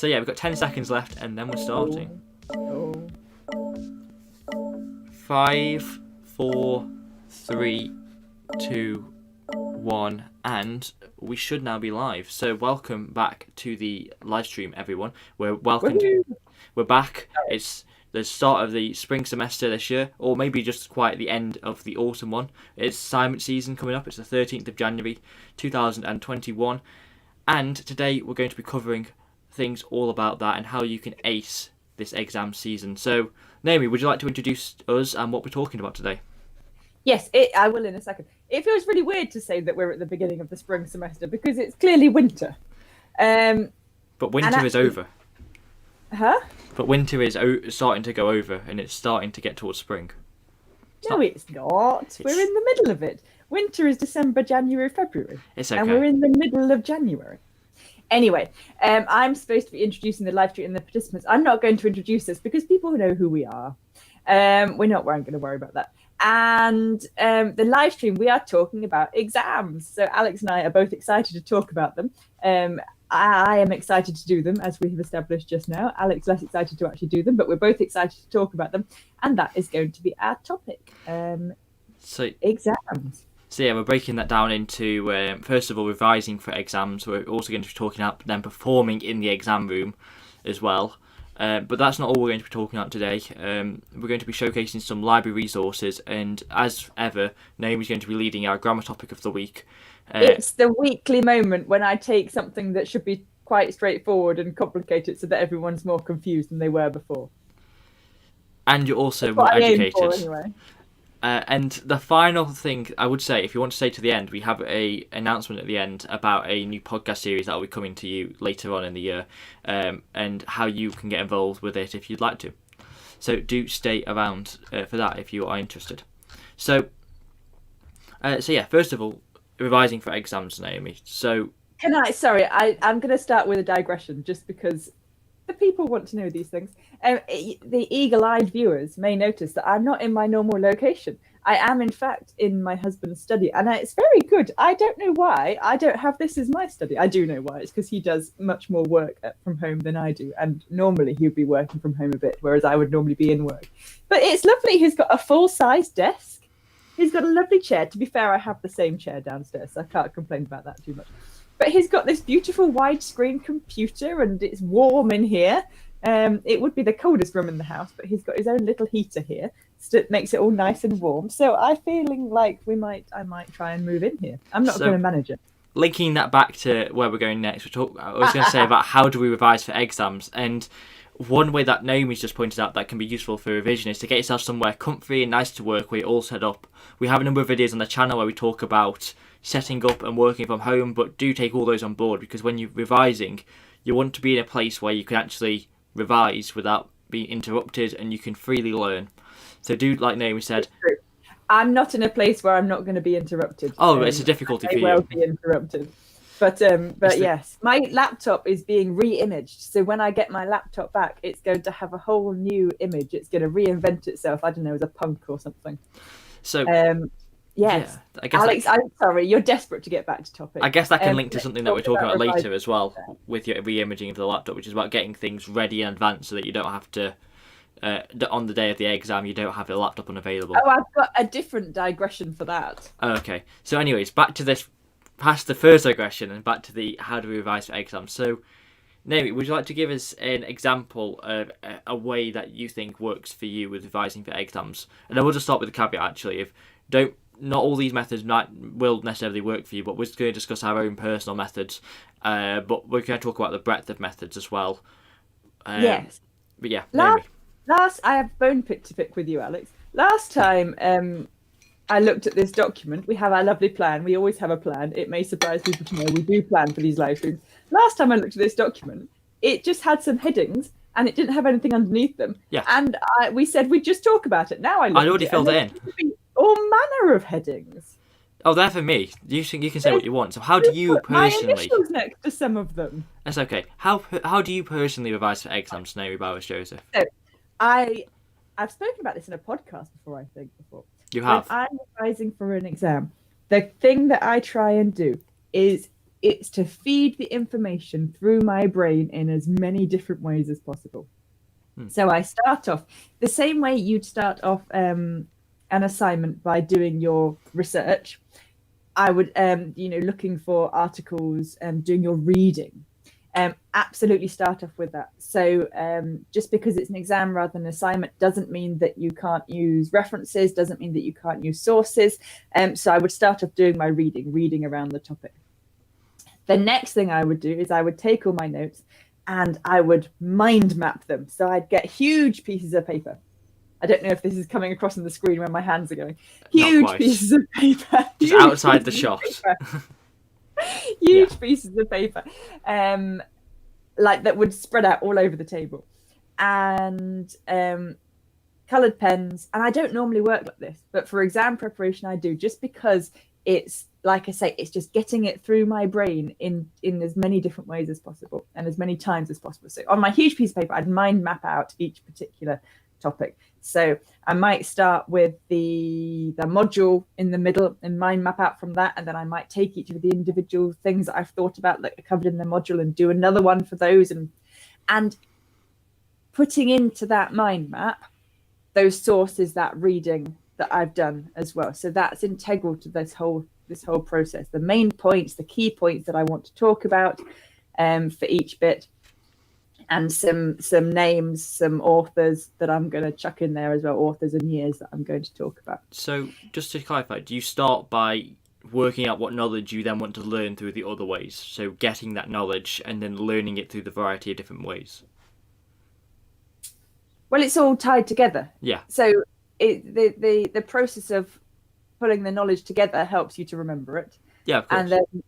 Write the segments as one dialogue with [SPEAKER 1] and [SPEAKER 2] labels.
[SPEAKER 1] So yeah, we've got 10 seconds left, and then we're starting.
[SPEAKER 2] Oh.
[SPEAKER 1] 5, 4, 3, 2, 1, and we should now be live. So welcome back to the live stream, everyone. We're back. It's the start of the spring semester this year, or maybe just quite the end of the autumn one. It's assignment season coming up. It's the 13th of January 2021, and today we're going to be covering things all about that and how you can ace this exam season. So Naomi, would you like to introduce us and what we're talking about today?
[SPEAKER 2] Yes, I will in a second. It feels really weird to say that we're at the beginning of the spring semester because it's clearly winter.
[SPEAKER 1] But winter is over.
[SPEAKER 2] Huh?
[SPEAKER 1] But winter is starting to go over and it's starting to get towards spring.
[SPEAKER 2] It's not. We're in the middle of it. Winter is December, January, February.
[SPEAKER 1] It's okay.
[SPEAKER 2] And we're in the middle of January. Anyway, I'm supposed to be introducing the live stream and the participants. I'm not going to introduce us because people know who we are. We're not going to worry about that. And the live stream, we are talking about exams. So Alex and I are both excited to talk about them. I am excited to do them, as we have established just now. Alex less excited to actually do them, but we're both excited to talk about them. And that is going to be our topic. Exams.
[SPEAKER 1] So yeah, we're breaking that down into, first of all, revising for exams. We're also going to be talking about them performing in the exam room as well. But that's not all we're going to be talking about today. We're going to be showcasing some library resources, and as ever, Naomi's going to be leading our grammar topic of the week.
[SPEAKER 2] It's the weekly moment when I take something that should be quite straightforward and complicate it so that everyone's more confused than they were before.
[SPEAKER 1] And you're also more educated.
[SPEAKER 2] For, anyway.
[SPEAKER 1] And the final thing I would say, if you want to stay to the end, we have a announcement at the end about a new podcast series that will be coming to you later on in the year, and how you can get involved with it if you'd like to. So do stay around for that if you are interested. So yeah, first of all, revising for exams, Naomi. So
[SPEAKER 2] I'm going to start with a digression just because the people want to know these things. The eagle-eyed viewers may notice that I'm not in my normal location. I am, in fact, in my husband's study, and it's very good. I don't know why I don't have this as my study. I do know why. It's because he does much more work from home than I do, and normally he would be working from home a bit, whereas I would normally be in work. But it's lovely. He's got a full-size desk. He's got a lovely chair. To be fair, I have the same chair downstairs, so I can't complain about that too much. But he's got this beautiful widescreen computer, and it's warm in here. It would be the coldest room in the house, but he's got his own little heater here, so it makes it all nice and warm. So I'm feeling like I might try and move in here. I'm not going to manage it.
[SPEAKER 1] Linking that back to where we're going next, I was going to say about how do we revise for exams, and one way that Naomi's just pointed out that can be useful for revision is to get yourself somewhere comfy and nice to work where you're all set up. We have a number of videos on the channel where we talk about setting up and working from home, but do take all those on board, because when you're revising, you want to be in a place where you can actually revise without being interrupted and you can freely learn. So do, like Naomi said,
[SPEAKER 2] I'm not in a place where I'm not going to be interrupted.
[SPEAKER 1] Oh, it's a difficulty for you.
[SPEAKER 2] I will be interrupted. But yes, my laptop is being re-imaged. So when I get my laptop back, it's going to have a whole new image. It's going to reinvent itself. I don't know, as a punk or something.
[SPEAKER 1] So
[SPEAKER 2] yes,
[SPEAKER 1] yeah, I guess
[SPEAKER 2] Alex, I'm sorry, you're desperate to get back to topic.
[SPEAKER 1] I guess that can link to something that we're talking about later as well, with your re-imaging of the laptop, which is about getting things ready in advance so that you don't have to, on the day of the exam, you don't have the laptop unavailable.
[SPEAKER 2] Oh, I've got a different digression for that.
[SPEAKER 1] Okay, so anyways, back to this, past the first digression and back to the how do we revise for exams. So, Naomi, would you like to give us an example of a way that you think works for you with revising for exams? And then we'll just start with the caveat, actually, not all these methods will necessarily work for you, but we're just going to discuss our own personal methods. But we're going to talk about the breadth of methods as well.
[SPEAKER 2] Yes.
[SPEAKER 1] But yeah,
[SPEAKER 2] last I have a bone pick to pick with you, Alex. Last time I looked at this document. We have our lovely plan. We always have a plan. It may surprise people to know we do plan for these live streams. Last time I looked at this document, it just had some headings and it didn't have anything underneath them.
[SPEAKER 1] Yeah.
[SPEAKER 2] And we said we'd just talk about it. Now
[SPEAKER 1] I'd already filled it in.
[SPEAKER 2] All manner of headings.
[SPEAKER 1] Oh, they're for me. You can say what you want. So how do you personally...
[SPEAKER 2] My initials next to some of them.
[SPEAKER 1] That's okay. How do you personally revise for exams, Naomi Bowers-Joseph?
[SPEAKER 2] So, I've spoken about this in a podcast before.
[SPEAKER 1] You have.
[SPEAKER 2] When I'm revising for an exam, the thing that I try and do is it's to feed the information through my brain in as many different ways as possible. So I start off the same way you'd start off an assignment by doing your research. I would, looking for articles and doing your reading. Absolutely start off with that. So just because it's an exam rather than an assignment doesn't mean that you can't use references, doesn't mean that you can't use sources. So I would start off doing my reading around the topic. The next thing I would do is I would take all my notes and I would mind map them. So I'd get huge pieces of paper. I don't know if this is coming across on the screen where my hands are going. Huge pieces of paper.
[SPEAKER 1] Just outside the shot.
[SPEAKER 2] Huge pieces of paper. Like that would spread out all over the table. And coloured pens. And I don't normally work like this, but for exam preparation I do, just because it's, like I say, it's just getting it through my brain in as many different ways as possible and as many times as possible. So on my huge piece of paper, I'd mind map out each particular topic. So I might start with the module in the middle and mind map out from that, and then I might take each of the individual things that I've thought about that are covered in the module and do another one for those, and putting into that mind map those sources, that reading that I've done as well. So that's integral to this whole process. The main points, the key points that I want to talk about for each bit. And some names, some authors that I'm going to chuck in there as well, authors and years that I'm going to talk about.
[SPEAKER 1] So just to clarify, do you start by working out what knowledge you then want to learn through the other ways? So getting that knowledge and then learning it through the variety of different ways?
[SPEAKER 2] Well, it's all tied together.
[SPEAKER 1] Yeah.
[SPEAKER 2] So the process of pulling the knowledge together helps you to remember it.
[SPEAKER 1] Yeah, of course.
[SPEAKER 2] And then,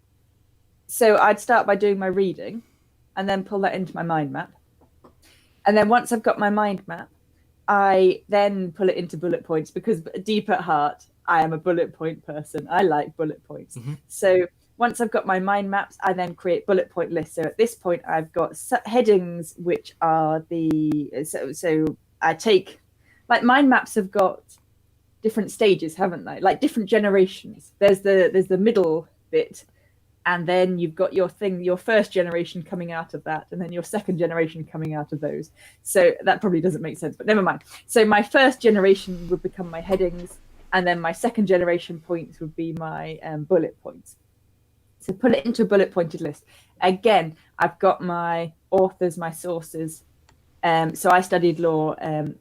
[SPEAKER 2] so I'd start by doing my reading, and then pull that into my mind map. And then once I've got my mind map, I then pull it into bullet points, because deep at heart, I am a bullet point person. I like bullet points. Mm-hmm. So once I've got my mind maps, I then create bullet point lists. So at this point, I've got headings, which are so I take, like, mind maps have got different stages, haven't they? Like different generations. There's the middle bit, and then you've got your first generation coming out of that, and then your second generation coming out of those. So that probably doesn't make sense, but never mind. So my first generation would become my headings, and then my second generation points would be my bullet points. So put it into a bullet pointed list. Again, I've got my authors, my sources. So I studied law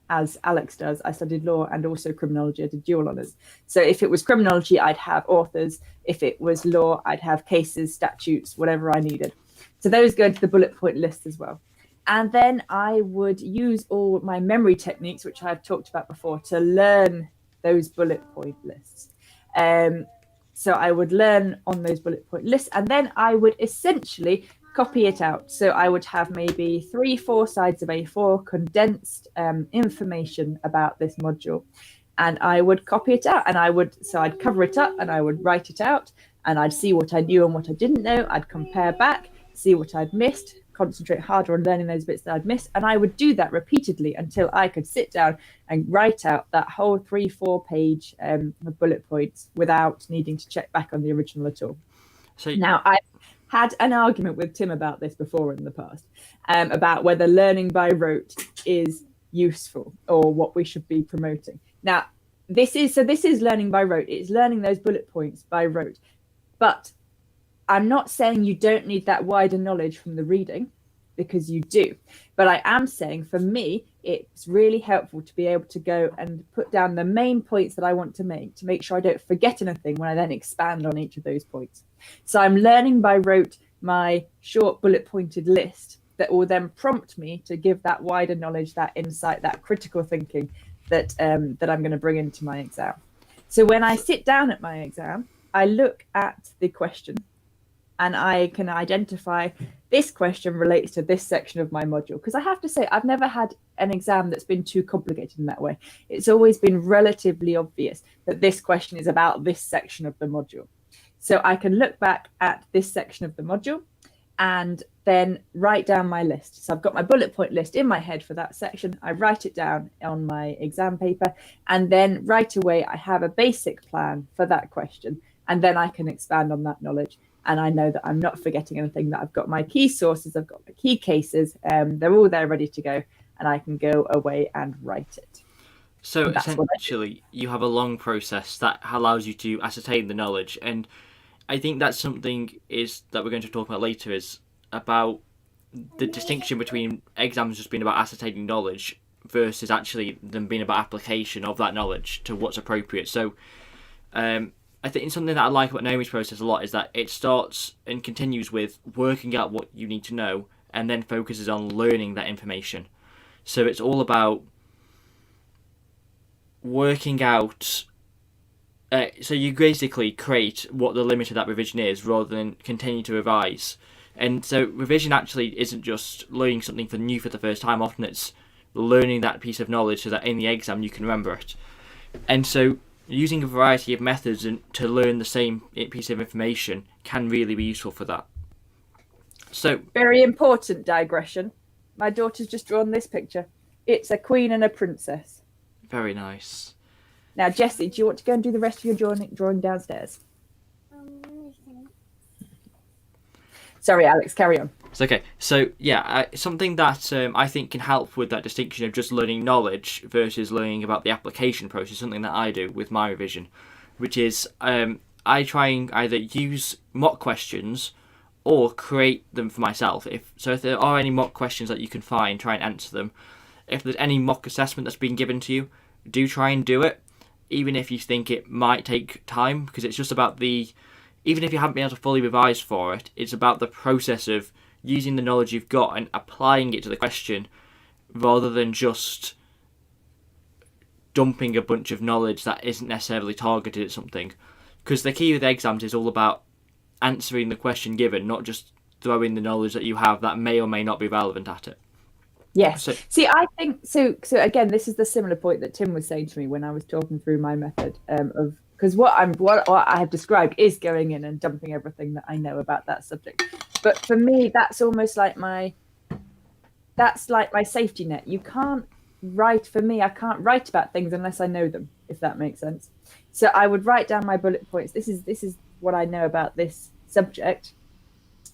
[SPEAKER 2] as Alex does. I studied law and also criminology. I did dual honours. So if it was criminology, I'd have authors. If it was law, I'd have cases, statutes, whatever I needed. So those go into the bullet point list as well. And then I would use all my memory techniques, which I've talked about before, to learn those bullet point lists. So I would learn on those bullet point lists, and then I would essentially copy it out. So I would have maybe 3-4 sides of A4 condensed information about this module, and I would copy it out, and I'd cover it up and I would write it out, and I'd see what I knew and what I didn't know. I'd compare back, see what I'd missed, concentrate harder on learning those bits that I'd missed, and I would do that repeatedly until I could sit down and write out that whole 3-4 page bullet points without needing to check back on the original at all. So now, I had an argument with Tim about this before in the past, about whether learning by rote is useful or what we should be promoting. Now, this is learning by rote. It's learning those bullet points by rote. But I'm not saying you don't need that wider knowledge from the reading, because you do. But I am saying, for me, it's really helpful to be able to go and put down the main points that I want to make sure I don't forget anything when I then expand on each of those points. So I'm learning by rote my short bullet pointed list that will then prompt me to give that wider knowledge, that insight, that critical thinking that I'm going to bring into my exam. So when I sit down at my exam, I look at the question and I can identify this question relates to this section of my module. Because I have to say, I've never had an exam that's been too complicated in that way. It's always been relatively obvious that this question is about this section of the module. So I can look back at this section of the module and then write down my list. So I've got my bullet point list in my head for that section. I write it down on my exam paper, and then right away I have a basic plan for that question, and then I can expand on that knowledge. and I know that I'm not forgetting anything, that I've got my key sources, I've got my key cases, they're all there ready to go, and I can go away and write it.
[SPEAKER 1] So essentially, you have a long process that allows you to ascertain the knowledge, and I think that's something that we're going to talk about later, is about the distinction between exams just being about ascertaining knowledge versus actually them being about application of that knowledge to what's appropriate. So I think something that I like about Naomi's process a lot is that it starts and continues with working out what you need to know and then focuses on learning that information. So it's all about working out. So you basically create what the limit of that revision is rather than continue to revise. And so revision actually isn't just learning something new for the first time. Often it's learning that piece of knowledge so that in the exam you can remember it. And so using a variety of methods to learn the same piece of information can really be useful for that. So
[SPEAKER 2] very important digression. My daughter's just drawn this picture. It's a queen and a princess.
[SPEAKER 1] Very nice.
[SPEAKER 2] Now, Jessie, do you want to go and do the rest of your drawing downstairs? Sorry, Alex, carry on.
[SPEAKER 1] It's okay. So, yeah, something that I think can help with that distinction of just learning knowledge versus learning about the application process, something that I do with my revision, which is I try and either use mock questions or create them for myself. If there are any mock questions that you can find, try and answer them. If there's any mock assessment that's been given to you, do try and do it, even if you think it might take time, because it's just about even if you haven't been able to fully revise for it, it's about the process of using the knowledge you've got and applying it to the question rather than just dumping a bunch of knowledge that isn't necessarily targeted at something. Because the key with exams is all about answering the question given, not just throwing the knowledge that you have that may or may not be relevant at it.
[SPEAKER 2] Yes. See, I think so again, this is the similar point that Tim was saying to me when I was talking through my method of, because what I have described is going in and dumping everything that I know about that subject. But for me, that's almost like my safety net. I can't write about things unless I know them, if that makes sense. So I would write down my bullet points. This is what I know about this subject,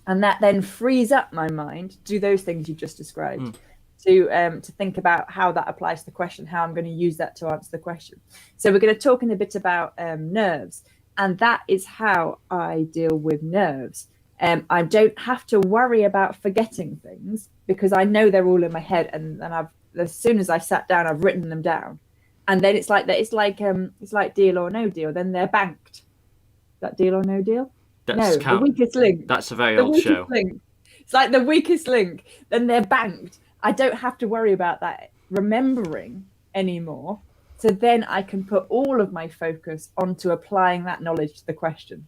[SPEAKER 2] and that then frees up my mind to do those things you just described. To think about how that applies to the question, how I'm going to use that to answer the question. So we're going to talk in a bit about nerves, and that is how I deal with nerves. I don't have to worry about forgetting things because I know they're all in my head, and as soon as I sat down, I've written them down, and then it's like deal or no deal. Then they're banked. Is that Deal or No Deal? The Weakest Link.
[SPEAKER 1] That's a very old show.
[SPEAKER 2] It's like The Weakest Link. Then they're banked. I don't have to worry about that remembering anymore. So then I can put all of my focus onto applying that knowledge to the question,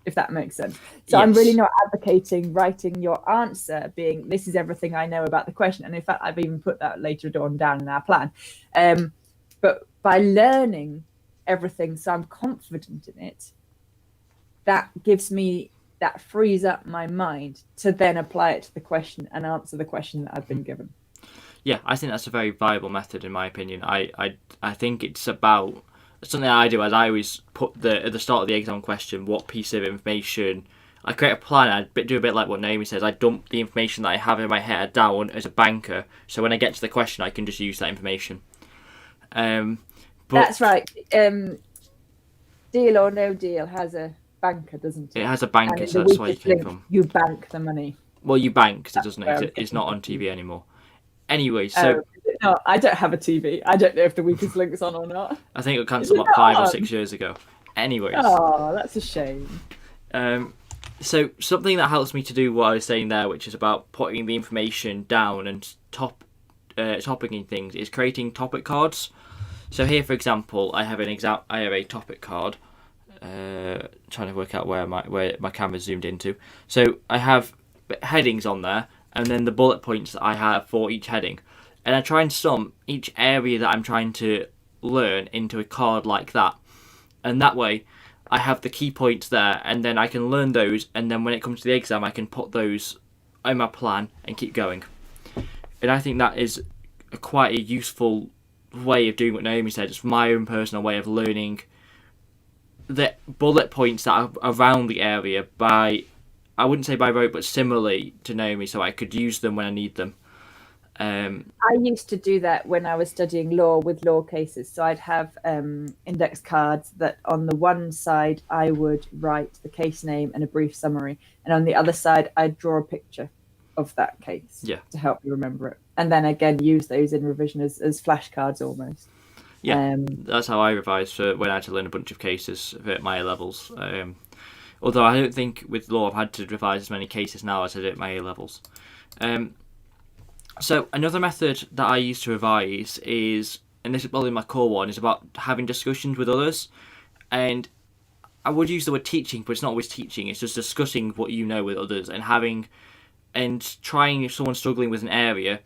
[SPEAKER 2] if that makes sense. So yes. I'm really not advocating writing your answer being, this is everything I know about the question. And in fact, I've even put that later on down in our plan. But by learning everything so I'm confident in it, that frees up my mind to then apply it to the question and answer the question that I've been given.
[SPEAKER 1] Yeah, I think that's a very viable method in my opinion. I think it's about something I do, as I always put at the start of the exam question, what piece of information. I create a plan. I do a bit like what Naomi says. I dump the information that I have in my head down as a banker, so when I get to the question, I can just use that information.
[SPEAKER 2] That's right. Deal or No Deal has a banker, doesn't it?
[SPEAKER 1] It has a banker, so that's where you came from.
[SPEAKER 2] You bank the money.
[SPEAKER 1] Well, you bank because it doesn't. It's not on TV anymore. Anyway, so
[SPEAKER 2] no, I don't have a TV. I don't know if The Weakest Link's on or not.
[SPEAKER 1] I think it was cancelled about 5 or 6 years ago. Anyways.
[SPEAKER 2] Oh, that's a shame.
[SPEAKER 1] So something that helps me to do what I was saying there, which is about putting the information down and topicing things, is creating topic cards. So here, for example, I have a topic card. Trying to work out where my camera's zoomed into. So I have headings on there, and then the bullet points that I have for each heading. And I try and sum each area that I'm trying to learn into a card like that. And that way, I have the key points there, and then I can learn those, and then when it comes to the exam, I can put those in my plan and keep going. And I think that is quite a useful way of doing what Naomi said. It's my own personal way of learning the bullet points that are around the area by I wouldn't say by rote, but similarly to Naomi, so I could use them when I need them.
[SPEAKER 2] I used to do that when I was studying law with law cases. So I'd have index cards that on the one side I would write the case name and a brief summary, and on the other side I'd draw a picture of that case to help you remember it, and then again use those in revision as flashcards almost.
[SPEAKER 1] That's how I revised for when I had to learn a bunch of cases at my A levels. Although I don't think with law I've had to revise as many cases now as I did at my A levels. So another method that I use to revise is, and this is probably my core one, is about having discussions with others. And I would use the word teaching, but it's not always teaching. It's just discussing what you know with others and trying, if someone's struggling with an area,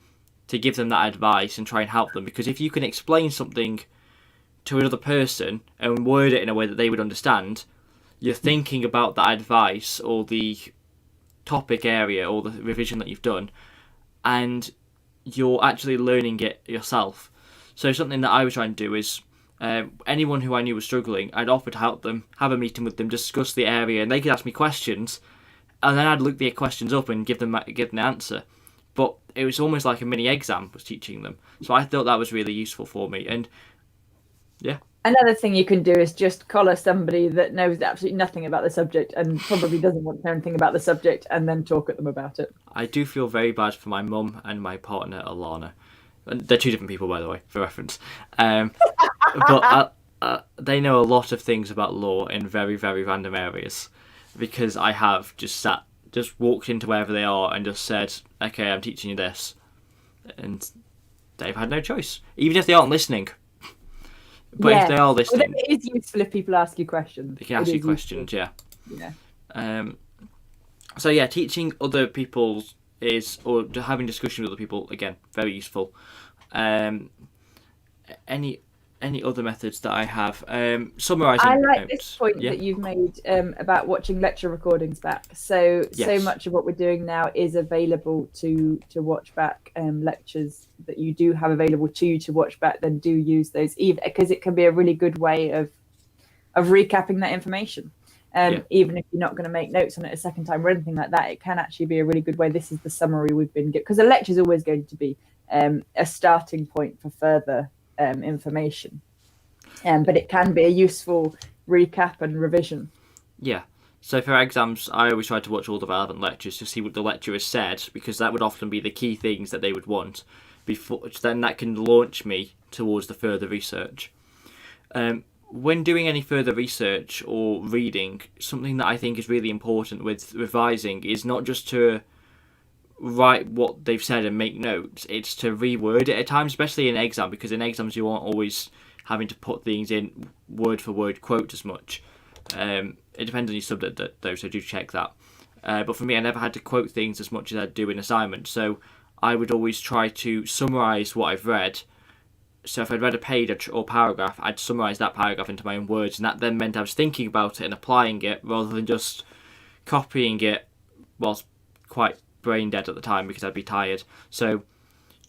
[SPEAKER 1] to give them that advice and try and help them. Because if you can explain something to another person and word it in a way that they would understand, you're thinking about that advice or the topic area or the revision that you've done, and you're actually learning it yourself. So something that I was trying to do is anyone who I knew was struggling, I'd offer to help them, have a meeting with them, discuss the area, and they could ask me questions, and then I'd look the questions up and give them an answer. But it was almost like a mini exam was teaching them. So I thought that was really useful for me. And yeah.
[SPEAKER 2] Another thing you can do is just collar somebody that knows absolutely nothing about the subject and probably doesn't want to know anything about the subject, and then talk at them about it.
[SPEAKER 1] I do feel very bad for my mum and my partner, Alana. They're two different people, by the way, for reference. But they know a lot of things about law in very, very random areas, because I have just walked into wherever they are and just said, okay, I'm teaching you this. And they've had no choice, even if they aren't listening. But if they are listening...
[SPEAKER 2] Well, it is useful if people ask you questions.
[SPEAKER 1] They can ask you questions,
[SPEAKER 2] yeah.
[SPEAKER 1] So yeah, teaching other people or having discussion with other people, again, very useful. Any other methods that I have? Summarising
[SPEAKER 2] I like
[SPEAKER 1] notes.
[SPEAKER 2] this point that you've made about watching lecture recordings back. So much of what we're doing now is available to watch back. Lectures that you do have available to you to watch back, then do use those, even because it can be a really good way of recapping that information. Even if you're not going to make notes on it a second time or anything like that, it can actually be a really good way. This is the summary we've been given, because a lecture is always going to be a starting point for further information, but it can be a useful recap and revision.
[SPEAKER 1] Yeah. So for exams, I always try to watch all the relevant lectures to see what the lecturer said, because that would often be the key things that they would want. Then that can launch me towards the further research. When doing any further research or reading, something that I think is really important with revising is not just to write what they've said and make notes, it's to reword it at times, especially in exam, because in exams you aren't always having to put things in word for word quote as much. It depends on your subject though, so do check that. But for me, I never had to quote things as much as I'd do in assignments, so I would always try to summarise what I've read. So if I'd read a page or paragraph, I'd summarise that paragraph into my own words, and that then meant I was thinking about it and applying it rather than just copying it whilst quite brain dead at the time because I'd be tired. So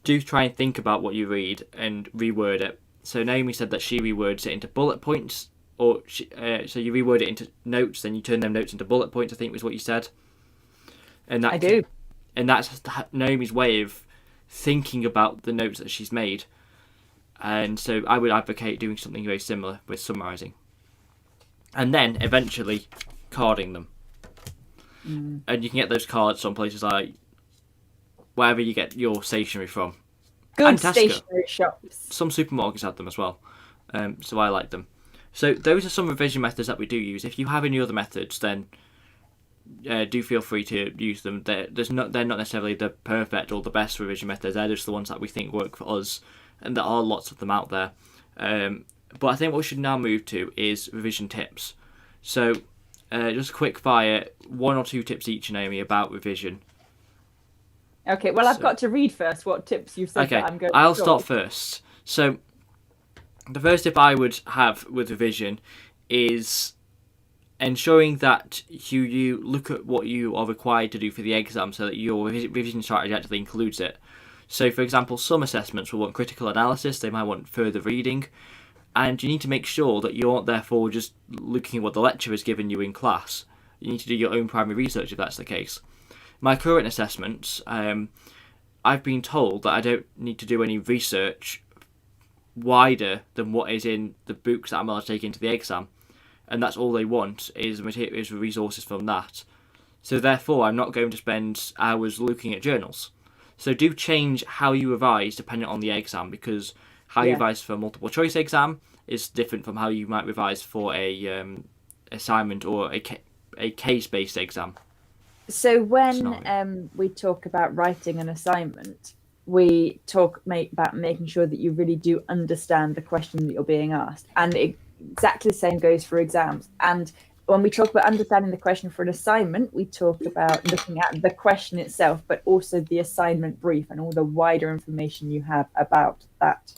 [SPEAKER 1] do try and think about what you read and reword it. So Naomi said that she rewords it into bullet points, or so you reword it into notes, then you turn them notes into bullet points, I think was what you said. And that,
[SPEAKER 2] I do.
[SPEAKER 1] And that's Naomi's way of thinking about the notes that she's made. And so I would advocate doing something very similar with summarising. And then eventually carding them. And you can get those cards from places like wherever you get your stationery from.
[SPEAKER 2] Good stationery shops.
[SPEAKER 1] Some supermarkets have them as well. So I like them. So those are some revision methods that we do use. If you have any other methods, then do feel free to use them. They're not necessarily the perfect or the best revision methods. They're just the ones that we think work for us. And there are lots of them out there. But I think what we should now move to is revision tips. So just quick fire, 1 or 2 tips each, Naomi, about revision.
[SPEAKER 2] Okay, well, I've got to read first what tips you've said that I'm going to
[SPEAKER 1] I'll start first. So the first tip I would have with revision is ensuring that you look at what you are required to do for the exam so that your revision strategy actually includes it. So, for example, some assessments will want critical analysis, they might want further reading, and you need to make sure that you aren't therefore just looking at what the lecturer has given you in class. you need to do your own primary research if that's the case. My current assessments, I've been told that I don't need to do any research wider than what is in the books that I'm allowed to take into the exam, and that's all they want is resources from that. So therefore, I'm not going to spend hours looking at journals. So do change how you revise depending on the exam, because how you revise for a multiple choice exam is different from how you might revise for a assignment or a case-based exam.
[SPEAKER 2] So when we talk about writing an assignment, we talk about making sure that you really do understand the question that you're being asked, and exactly the same goes for exams. And when we talk about understanding the question for an assignment, we talk about looking at the question itself, but also the assignment brief and all the wider information you have about that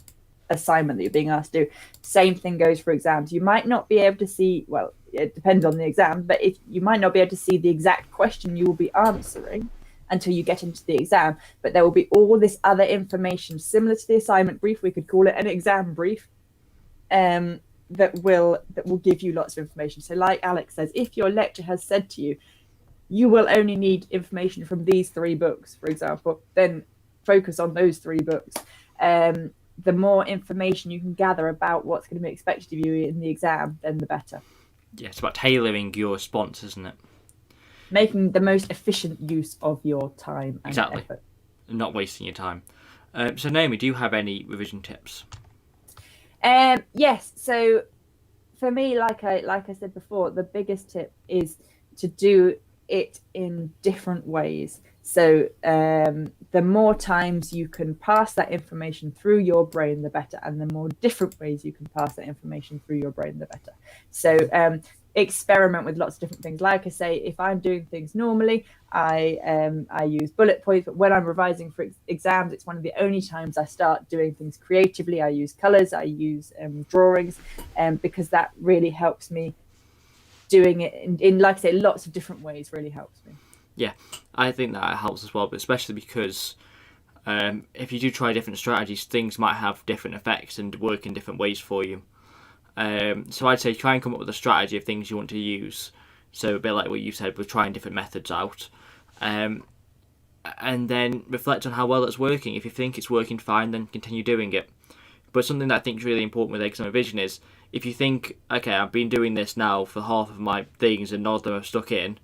[SPEAKER 2] assignment that you're being asked to do. Same thing goes for exams. You might not be able to see, well, it depends on the exam, but if you might not be able to see the exact question you will be answering until you get into the exam, but there will be all this other information similar to the assignment brief. We could call it an exam brief, that will give you lots of information. So like Alex says, if your lecturer has said to you, you will only need information from these 3 books, for example, then focus on those 3 books. The more information you can gather about what's going to be expected of you in the exam, then the better.
[SPEAKER 1] Yeah, it's about tailoring your response, isn't it?
[SPEAKER 2] Making the most efficient use of your time and effort.
[SPEAKER 1] Not wasting your time. So Naomi, do you have any revision tips?
[SPEAKER 2] Yes. So for me, like I said before, the biggest tip is to do it in different ways. So the more times you can pass that information through your brain, the better, and the more different ways you can pass that information through your brain, the better. So experiment with lots of different things. Like I say, if I'm doing things normally, I use bullet points, but when I'm revising for exams, it's one of the only times I start doing things creatively. I use colors, I use drawings, because that really helps me. Doing it in, like I say, lots of different ways really helps me.
[SPEAKER 1] Yeah, I think that helps as well, but especially because if you do try different strategies, things might have different effects and work in different ways for you. So I'd say try and come up with a strategy of things you want to use. So a bit like what you said, with trying different methods out. And then reflect on how well it's working. If you think it's working fine, then continue doing it. But something that I think is really important with exam revision is, if you think, okay, I've been doing this now for half of my things and none of them have stuck in,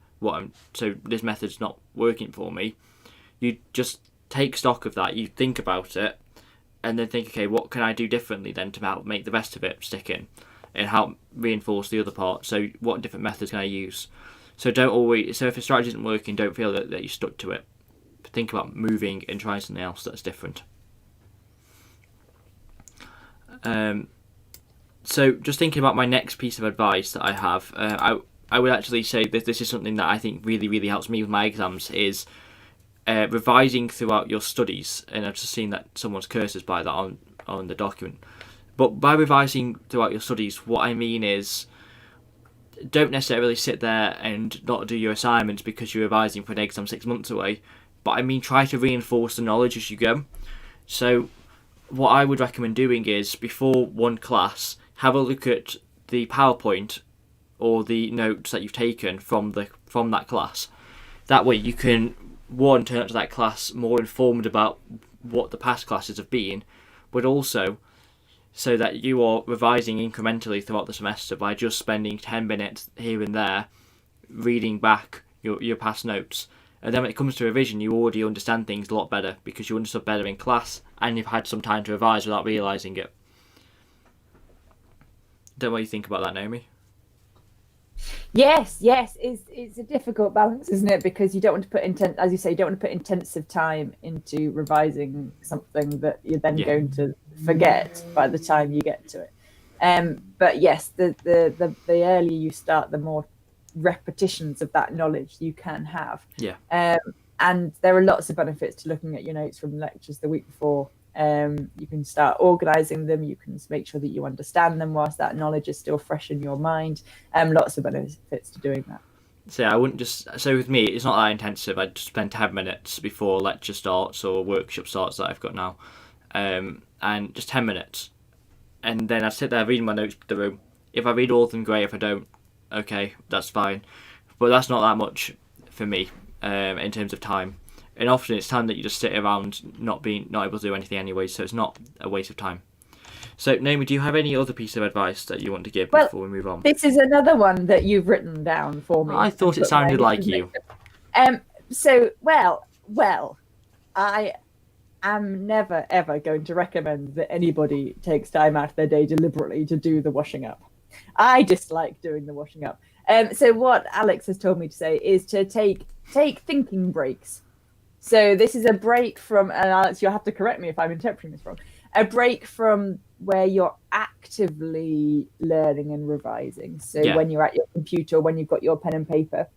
[SPEAKER 1] so this method's not working for me, you just take stock of that, you think about it, and then think, okay, what can I do differently then to help make the rest of it stick in and help reinforce the other part? So what different methods can I use? So if a strategy isn't working, don't feel that you're stuck to it. Think about moving and trying something else that's different. So just thinking about my next piece of advice that I have, I would actually say that this is something that I think really, really helps me with my exams, is revising throughout your studies. And I've just seen that someone's curses by that on the document. But by revising throughout your studies, what I mean is, don't necessarily sit there and not do your assignments because you're revising for an exam 6 months away. But I mean, try to reinforce the knowledge as you go. So what I would recommend doing is, before one class, have a look at the PowerPoint or the notes that you've taken from that class. That way you can, one, turn up to that class more informed about what the past classes have been, but also so that you are revising incrementally throughout the semester by just spending 10 minutes here and there reading back your past notes. And then when it comes to revision, you already understand things a lot better because you understood better in class and you've had some time to revise without realising it. Don't know what you think about that, Naomi.
[SPEAKER 2] Yes, it's a difficult balance, isn't it? Because you don't want to put as you say, you don't want to put intensive time into revising something that you're then going to forget by the time you get to it. But yes, the earlier you start, the more repetitions of that knowledge you can have. And there are lots of benefits to looking at your notes from lectures the week before. You can start organising them, you can make sure that you understand them whilst that knowledge is still fresh in your mind. Lots of benefits to doing that.
[SPEAKER 1] So I wouldn't so with me, it's not that intensive. I'd just spend 10 minutes before lecture starts or workshop starts that I've got now, and just 10 minutes, and then I'd sit there reading my notes to the room. If I read all of them, great. If I don't, okay, that's fine. but that's not that much for me in terms of time. And often it's time that you just sit around not able to do anything anyway, so it's not a waste of time. So, Naomi, do you have any other piece of advice that you want to give before we move on?
[SPEAKER 2] This is another one that you've written down for me.
[SPEAKER 1] I thought it sounded like you.
[SPEAKER 2] I am never, ever going to recommend that anybody takes time out of their day deliberately to do the washing up. I dislike doing the washing up. So what Alex has told me to say is to take thinking breaks. So this is a break from, and Alex, you'll have to correct me if I'm interpreting this wrong, a break from where you're actively learning and revising. So when you're at your computer, when you've got your pen and paper,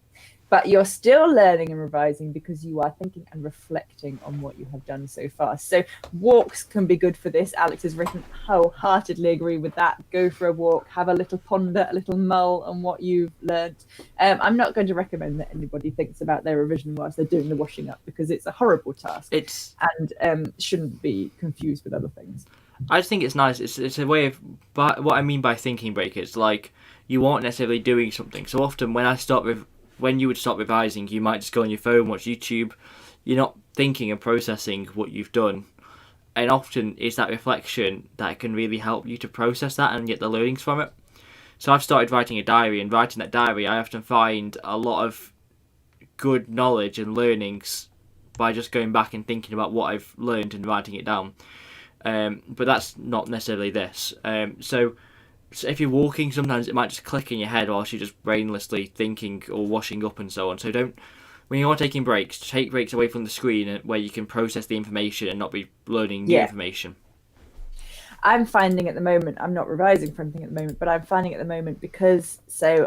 [SPEAKER 2] but you're still learning and revising because you are thinking and reflecting on what you have done so far. So walks can be good for this. Alex has written, wholeheartedly agree with that. Go for a walk, have a little ponder, a little mull on what you've learned. I'm not going to recommend that anybody thinks about their revision whilst they're doing the washing up, because it's a horrible task and shouldn't be confused with other things.
[SPEAKER 1] I just think it's nice. It's a way of, but what I mean by thinking break is like you aren't necessarily doing something. So often when you would stop revising, you might just go on your phone, watch YouTube. You're not thinking and processing what you've done. And often it's that reflection that can really help you to process that and get the learnings from it. So I've started writing a diary, and writing that diary, I often find a lot of good knowledge and learnings by just going back and thinking about what I've learned and writing it down. But that's not necessarily this. So if you're walking, sometimes it might just click in your head whilst you're just brainlessly thinking or washing up and so on. So when you're taking breaks, take breaks away from the screen where you can process the information and not be learning new information.
[SPEAKER 2] I'm finding at the moment, I'm not revising for anything at the moment, but I'm finding at the moment because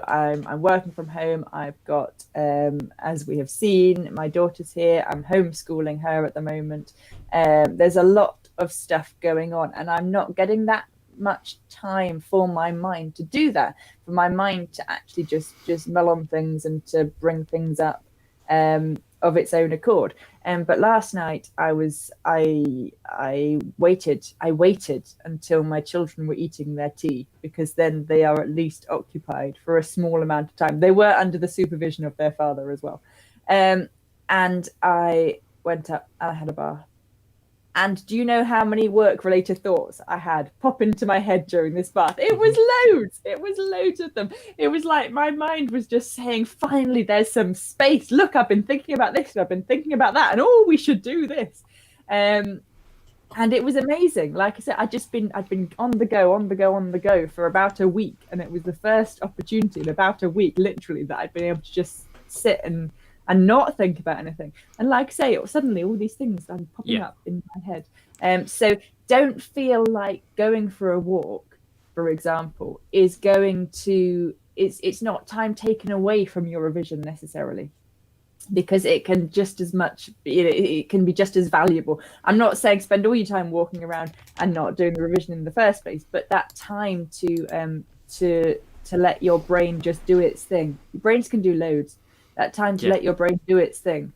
[SPEAKER 2] I'm working from home. I've got, as we have seen, my daughter's here. I'm homeschooling her at the moment. There's a lot of stuff going on, and I'm not getting that much time for my mind to do that, for my mind to actually just mull on things and to bring things up of its own accord. But last night I waited until my children were eating their tea, because then they are at least occupied for a small amount of time. They were under the supervision of their father as well. And I went up and I had a bath. And do you know how many work-related thoughts I had pop into my head during this bath? It was loads. It was loads of them. It was like my mind was just saying, finally, there's some space. Look, I've been thinking about this, and I've been thinking about that, and we should do this. And it was amazing. Like I said, I'd been on the go for about a week, and it was the first opportunity in about a week, literally, that I'd been able to just sit and not think about anything. And like I say, suddenly all these things started popping up in my head. So don't feel like going for a walk, for example, is going to, it's not time taken away from your revision necessarily, because it can just as much, it can be just as valuable. I'm not saying spend all your time walking around and not doing the revision in the first place, but that time to let your brain just do its thing. Your brains can do loads. That time to let your brain do its thing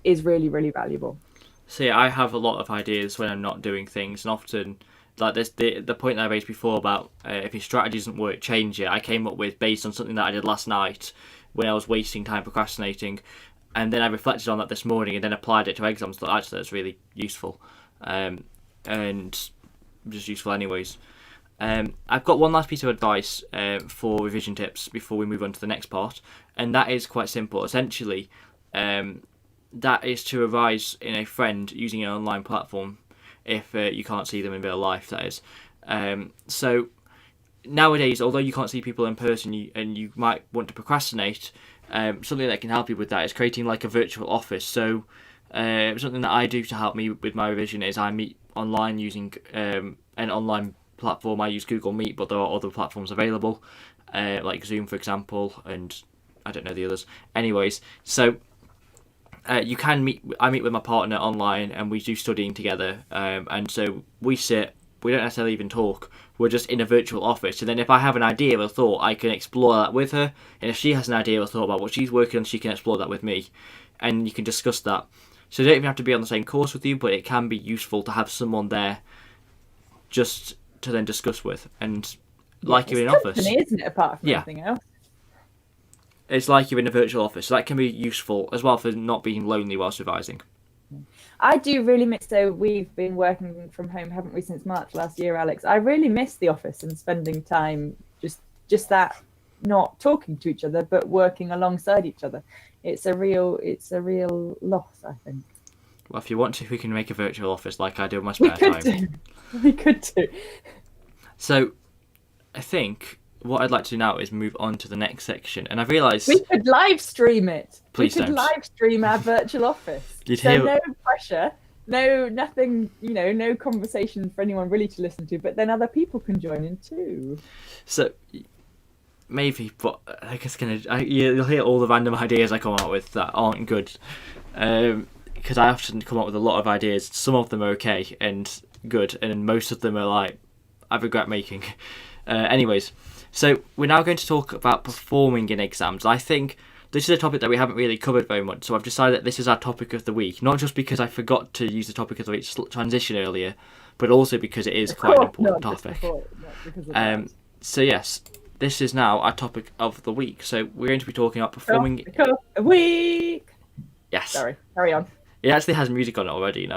[SPEAKER 2] is really, really valuable.
[SPEAKER 1] See, I have a lot of ideas when I'm not doing things, and often, like this, the point that I raised before about if your strategy doesn't work, change it. I came up with based on something that I did last night when I was wasting time procrastinating, and then I reflected on that this morning and then applied it to exams. Thought actually that's really useful, and just useful anyways. I've got one last piece of advice for revision tips before we move on to the next part, and that is quite simple. Essentially, that is to revise in a friend using an online platform if you can't see them in real life, that is. So nowadays, although you can't see people in person and you might want to procrastinate, something that can help you with that is creating like a virtual office. So something that I do to help me with my revision is I meet online using an online platform. I use Google Meet, but there are other platforms available, like Zoom, for example, and I don't know the others. Anyways, so you can meet. I meet with my partner online, and we do studying together. And so we sit. We don't necessarily even talk. We're just in a virtual office. And then if I have an idea or a thought, I can explore that with her. And if she has an idea or a thought about what she's working on, she can explore that with me, and you can discuss that. So you don't even have to be on the same course with you, but it can be useful to have someone there, just to then discuss with, and like you're in office,
[SPEAKER 2] isn't it? Apart from anything else,
[SPEAKER 1] it's like you're in a virtual office. So that can be useful as well for not being lonely whilst revising.
[SPEAKER 2] I do really miss. So we've been working from home, haven't we, since March last year, Alex? I really miss the office and spending time just that, not talking to each other, but working alongside each other. It's a real loss, I think.
[SPEAKER 1] Well, if you want to, we can make a virtual office like I do in my spare time.
[SPEAKER 2] We could do.
[SPEAKER 1] So, I think what I'd like to do now is move on to the next section, and I've realised
[SPEAKER 2] we could live stream it.
[SPEAKER 1] Please
[SPEAKER 2] we could
[SPEAKER 1] don't.
[SPEAKER 2] live stream our virtual office. No pressure, nothing, no conversation for anyone really to listen to, but then other people can join in too.
[SPEAKER 1] So, maybe, but I guess you'll hear all the random ideas I come up with that aren't good. Because I often come up with a lot of ideas. Some of them are okay and good, and most of them are like, I regret making. Anyways, so we're now going to talk about performing in exams. I think this is a topic that we haven't really covered very much, so I've decided that this is our topic of the week. Not just because I forgot to use the topic of the week transition earlier, but also because it is quite an important topic. So yes, this is now our topic of the week. So we're going to be talking about performing
[SPEAKER 2] a week.
[SPEAKER 1] Yes.
[SPEAKER 2] Sorry, carry on.
[SPEAKER 1] It actually has music on it already,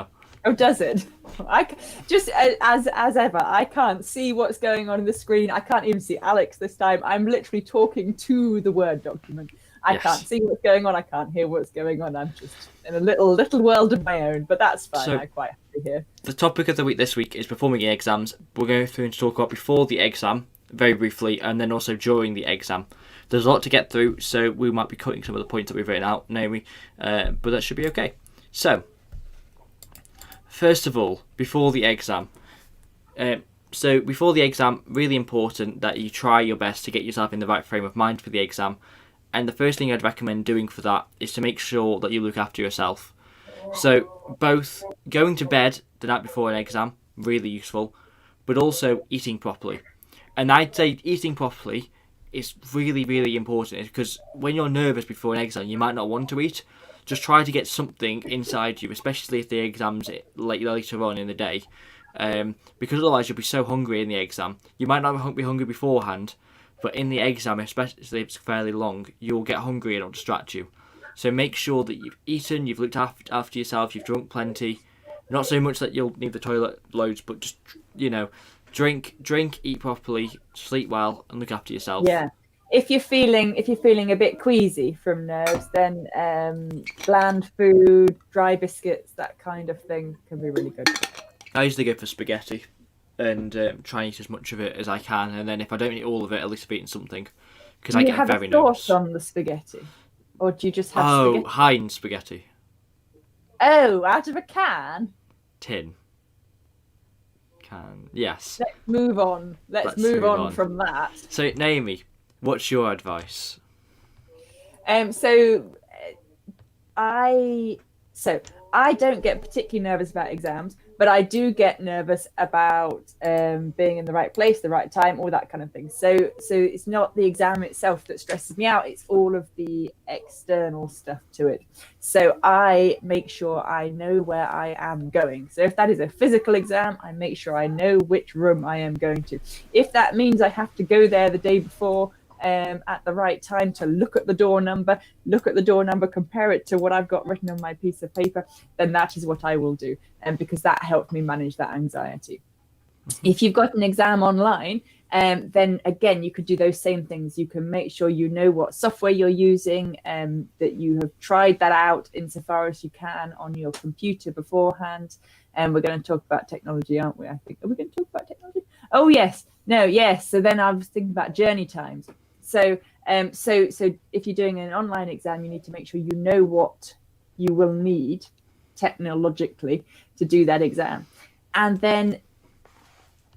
[SPEAKER 2] Oh, does it? I just as ever, I can't see what's going on in the screen. I can't even see Alex this time. I'm literally talking to the Word document. I can't see what's going on. I can't hear what's going on. I'm just in a little world of my own, but that's fine. I'm quite happy here.
[SPEAKER 1] The topic of the week this week is performing in exams. We're going through and talk about before the exam, very briefly, and then also during the exam. There's a lot to get through, so we might be cutting some of the points that we've written out, Naomi, but that should be okay. So, first of all, before the exam. Before the exam, really important that you try your best to get yourself in the right frame of mind for the exam. And the first thing I'd recommend doing for that is to make sure that you look after yourself. So, both going to bed the night before an exam, really useful, but also eating properly. And I'd say eating properly is really, really important, because when you're nervous before an exam, you might not want to eat. Just try to get something inside you, especially if the exam's later on in the day, because otherwise you'll be so hungry in the exam. You might not be hungry beforehand, but in the exam, especially if it's fairly long, you'll get hungry and it'll distract you. So make sure that you've eaten, you've looked after yourself, you've drunk plenty. Not so much that you'll need the toilet loads, but just, drink, eat properly, sleep well, and look after yourself.
[SPEAKER 2] Yeah. If you're feeling a bit queasy from nerves, then bland food, dry biscuits, that kind of thing can be really good.
[SPEAKER 1] I usually go for spaghetti and try and eat as much of it as I can, and then if I don't eat all of it, at least I've eaten something, because I get very nervous.
[SPEAKER 2] Do you have a sauce on the spaghetti, or do you just have spaghetti?
[SPEAKER 1] Oh, Heinz spaghetti.
[SPEAKER 2] Oh, out of a can?
[SPEAKER 1] Tin. Can. Yes.
[SPEAKER 2] Let's move on. Let's move on from that.
[SPEAKER 1] So, Naomi, what's your advice?
[SPEAKER 2] I don't get particularly nervous about exams, but I do get nervous about being in the right place, the right time, all that kind of thing. So it's not the exam itself that stresses me out, it's all of the external stuff to it. So I make sure I know where I am going. So if that is a physical exam, I make sure I know which room I am going to. If that means I have to go there the day before, at the right time to look at the door number, compare it to what I've got written on my piece of paper, then that is what I will do, because that helped me manage that anxiety. If you've got an exam online, then again, you could do those same things. You can make sure you know what software you're using, that you have tried that out insofar as you can on your computer beforehand. And we're going to talk about technology, aren't we? I think. Are we going to talk about technology? Oh, yes. No, yes. So then I was thinking about journey times. So if you're doing an online exam, you need to make sure you know what you will need technologically to do that exam. And then,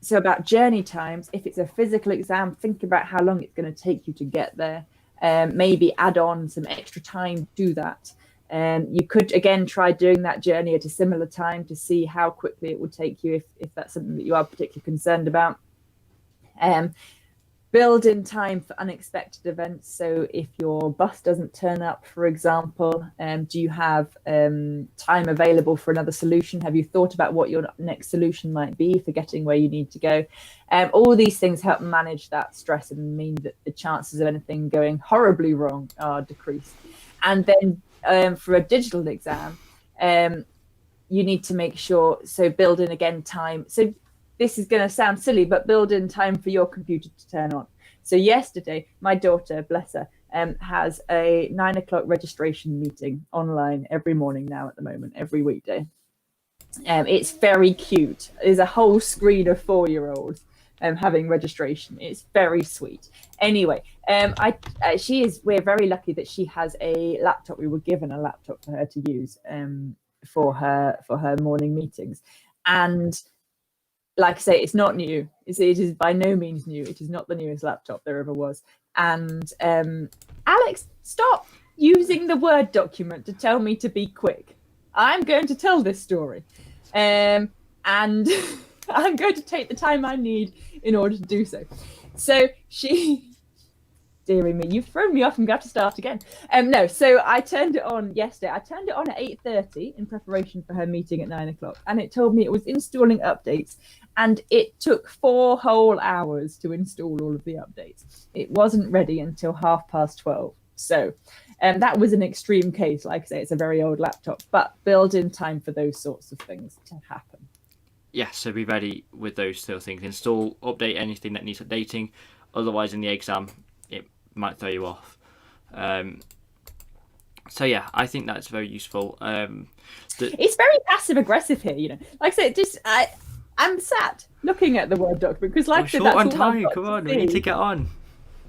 [SPEAKER 2] so about journey times, if it's a physical exam, think about how long it's going to take you to get there. Maybe add on some extra time to that. You could, again, try doing that journey at a similar time to see how quickly it would take you if that's something that you are particularly concerned about. build in time for unexpected events. So if your bus doesn't turn up, for example, do you have time available for another solution? Have you thought about what your next solution might be for getting where you need to go? All these things help manage that stress and mean that the chances of anything going horribly wrong are decreased. And then for a digital exam, you need to make sure, so build in again time. So this is going to sound silly, but build in time for your computer to turn on. So yesterday, my daughter, bless her, has a 9 o'clock registration meeting online every morning now at the moment, every weekday. It's very cute. There's a whole screen of 4-year-olds having registration. It's very sweet. Anyway, we're very lucky that she has a laptop. We were given a laptop for her to use for her morning meetings. And like I say, it's not new. It is by no means new. It is not the newest laptop there ever was. And Alex, stop using the Word document to tell me to be quick. I'm going to tell this story. And I'm going to take the time I need in order to do so. So dearie me, you've thrown me off. I'm going to have to start again. No, so I turned it on yesterday. I turned it on at 8:30 in preparation for her meeting at 9 o'clock. And it told me it was installing updates. And it took 4 whole hours to install all of the updates. It wasn't ready until 12:30. So that was an extreme case. Like I say, it's a very old laptop, but build in time for those sorts of things to happen.
[SPEAKER 1] Yes, so be ready with those sort of things. Install, update anything that needs updating. Otherwise, in the exam, it might throw you off. So yeah, I think that's very useful.
[SPEAKER 2] It's very passive aggressive here, you know. Like I said, I'm sat looking at the Word document because, like I said, that's all
[SPEAKER 1] time. Come on, we need to get on.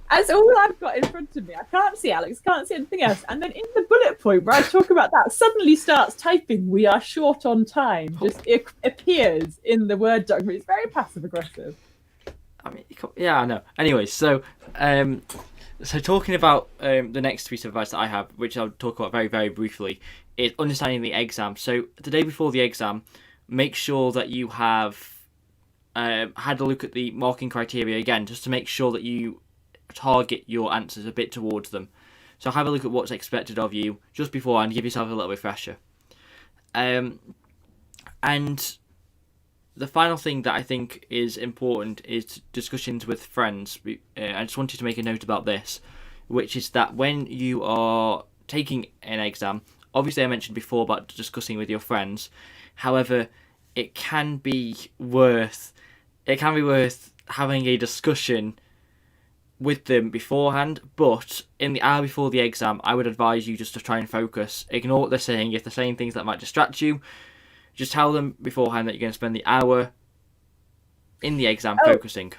[SPEAKER 2] That's all I've got in front of me. I can't see Alex, can't see anything else. And then in the bullet point where I talk about that, suddenly starts typing, "We are short on time." Just it appears in the Word document. It's very passive aggressive.
[SPEAKER 1] I mean, yeah, I know. Anyway, so talking about the next piece of advice that I have, which I'll talk about very, very briefly, is understanding the exam. So the day before the exam, make sure that you have had a look at the marking criteria again, just to make sure that you target your answers a bit towards them. So have a look at what's expected of you just before and give yourself a little refresher. And the final thing that I think is important is discussions with friends. I just wanted to make a note about this, which is that when you are taking an exam, obviously I mentioned before about discussing with your friends. However, it can be worth having a discussion with them beforehand, but in the hour before the exam, I would advise you just to try and focus. Ignore what they're saying. If they're saying things that might distract you, just tell them beforehand that you're going to spend the hour in the exam focusing.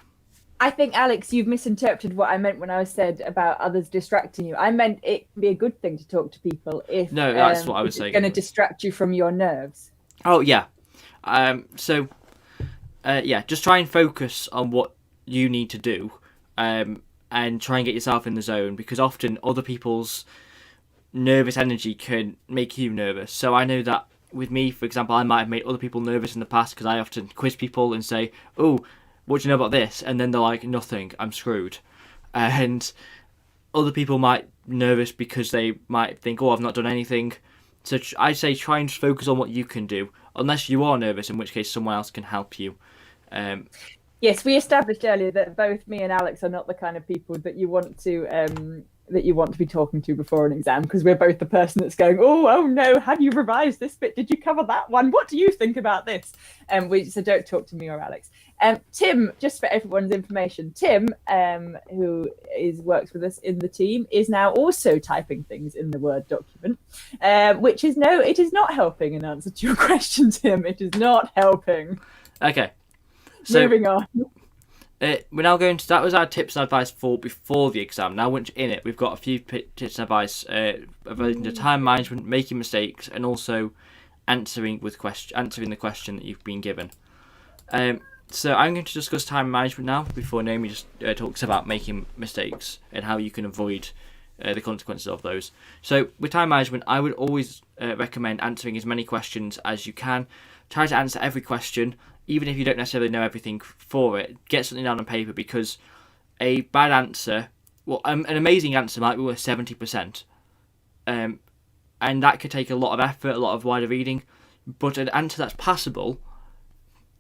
[SPEAKER 2] I think, Alex, you've misinterpreted what I meant when I said about others distracting you. I meant it can be a good thing to talk to people if
[SPEAKER 1] no, that's what I was saying.
[SPEAKER 2] It's going to distract you from your nerves.
[SPEAKER 1] Oh, yeah. Just try and focus on what you need to do. And try and get yourself in the zone, because often other people's nervous energy can make you nervous. So I know that with me, for example, I might have made other people nervous in the past because I often quiz people and say, "Oh, what do you know about this?" And then they're like, "Nothing, I'm screwed." And other people might be nervous because they might think, "Oh, I've not done anything." So I say try and focus on what you can do, unless you are nervous, in which case someone else can help you.
[SPEAKER 2] Yes, we established earlier that both me and Alex are not the kind of people that you want to be talking to before an exam, because we're both the person that's going, oh no, have you revised this bit? Did you cover that one? What do you think about this? So don't talk to me or Alex. Tim, just for everyone's information, Tim, who works with us in the team, is now also typing things in the Word document, which is it is not helping in answer to your question, Tim. It is not helping.
[SPEAKER 1] Okay. So,
[SPEAKER 2] moving on.
[SPEAKER 1] We're now going to... That was our tips and advice for before the exam. Now, once you're in it, we've got a few tips and advice relating to time management, making mistakes, and also answering the question that you've been given. So I'm going to discuss time management now, before Naomi just talks about making mistakes and how you can avoid the consequences of those. So with time management, I would always recommend answering as many questions as you can. Try to answer every question, even if you don't necessarily know everything for it. Get something down on paper, because a bad answer, an amazing answer might be worth 70%. And that could take a lot of effort, a lot of wider reading. But an answer that's passable,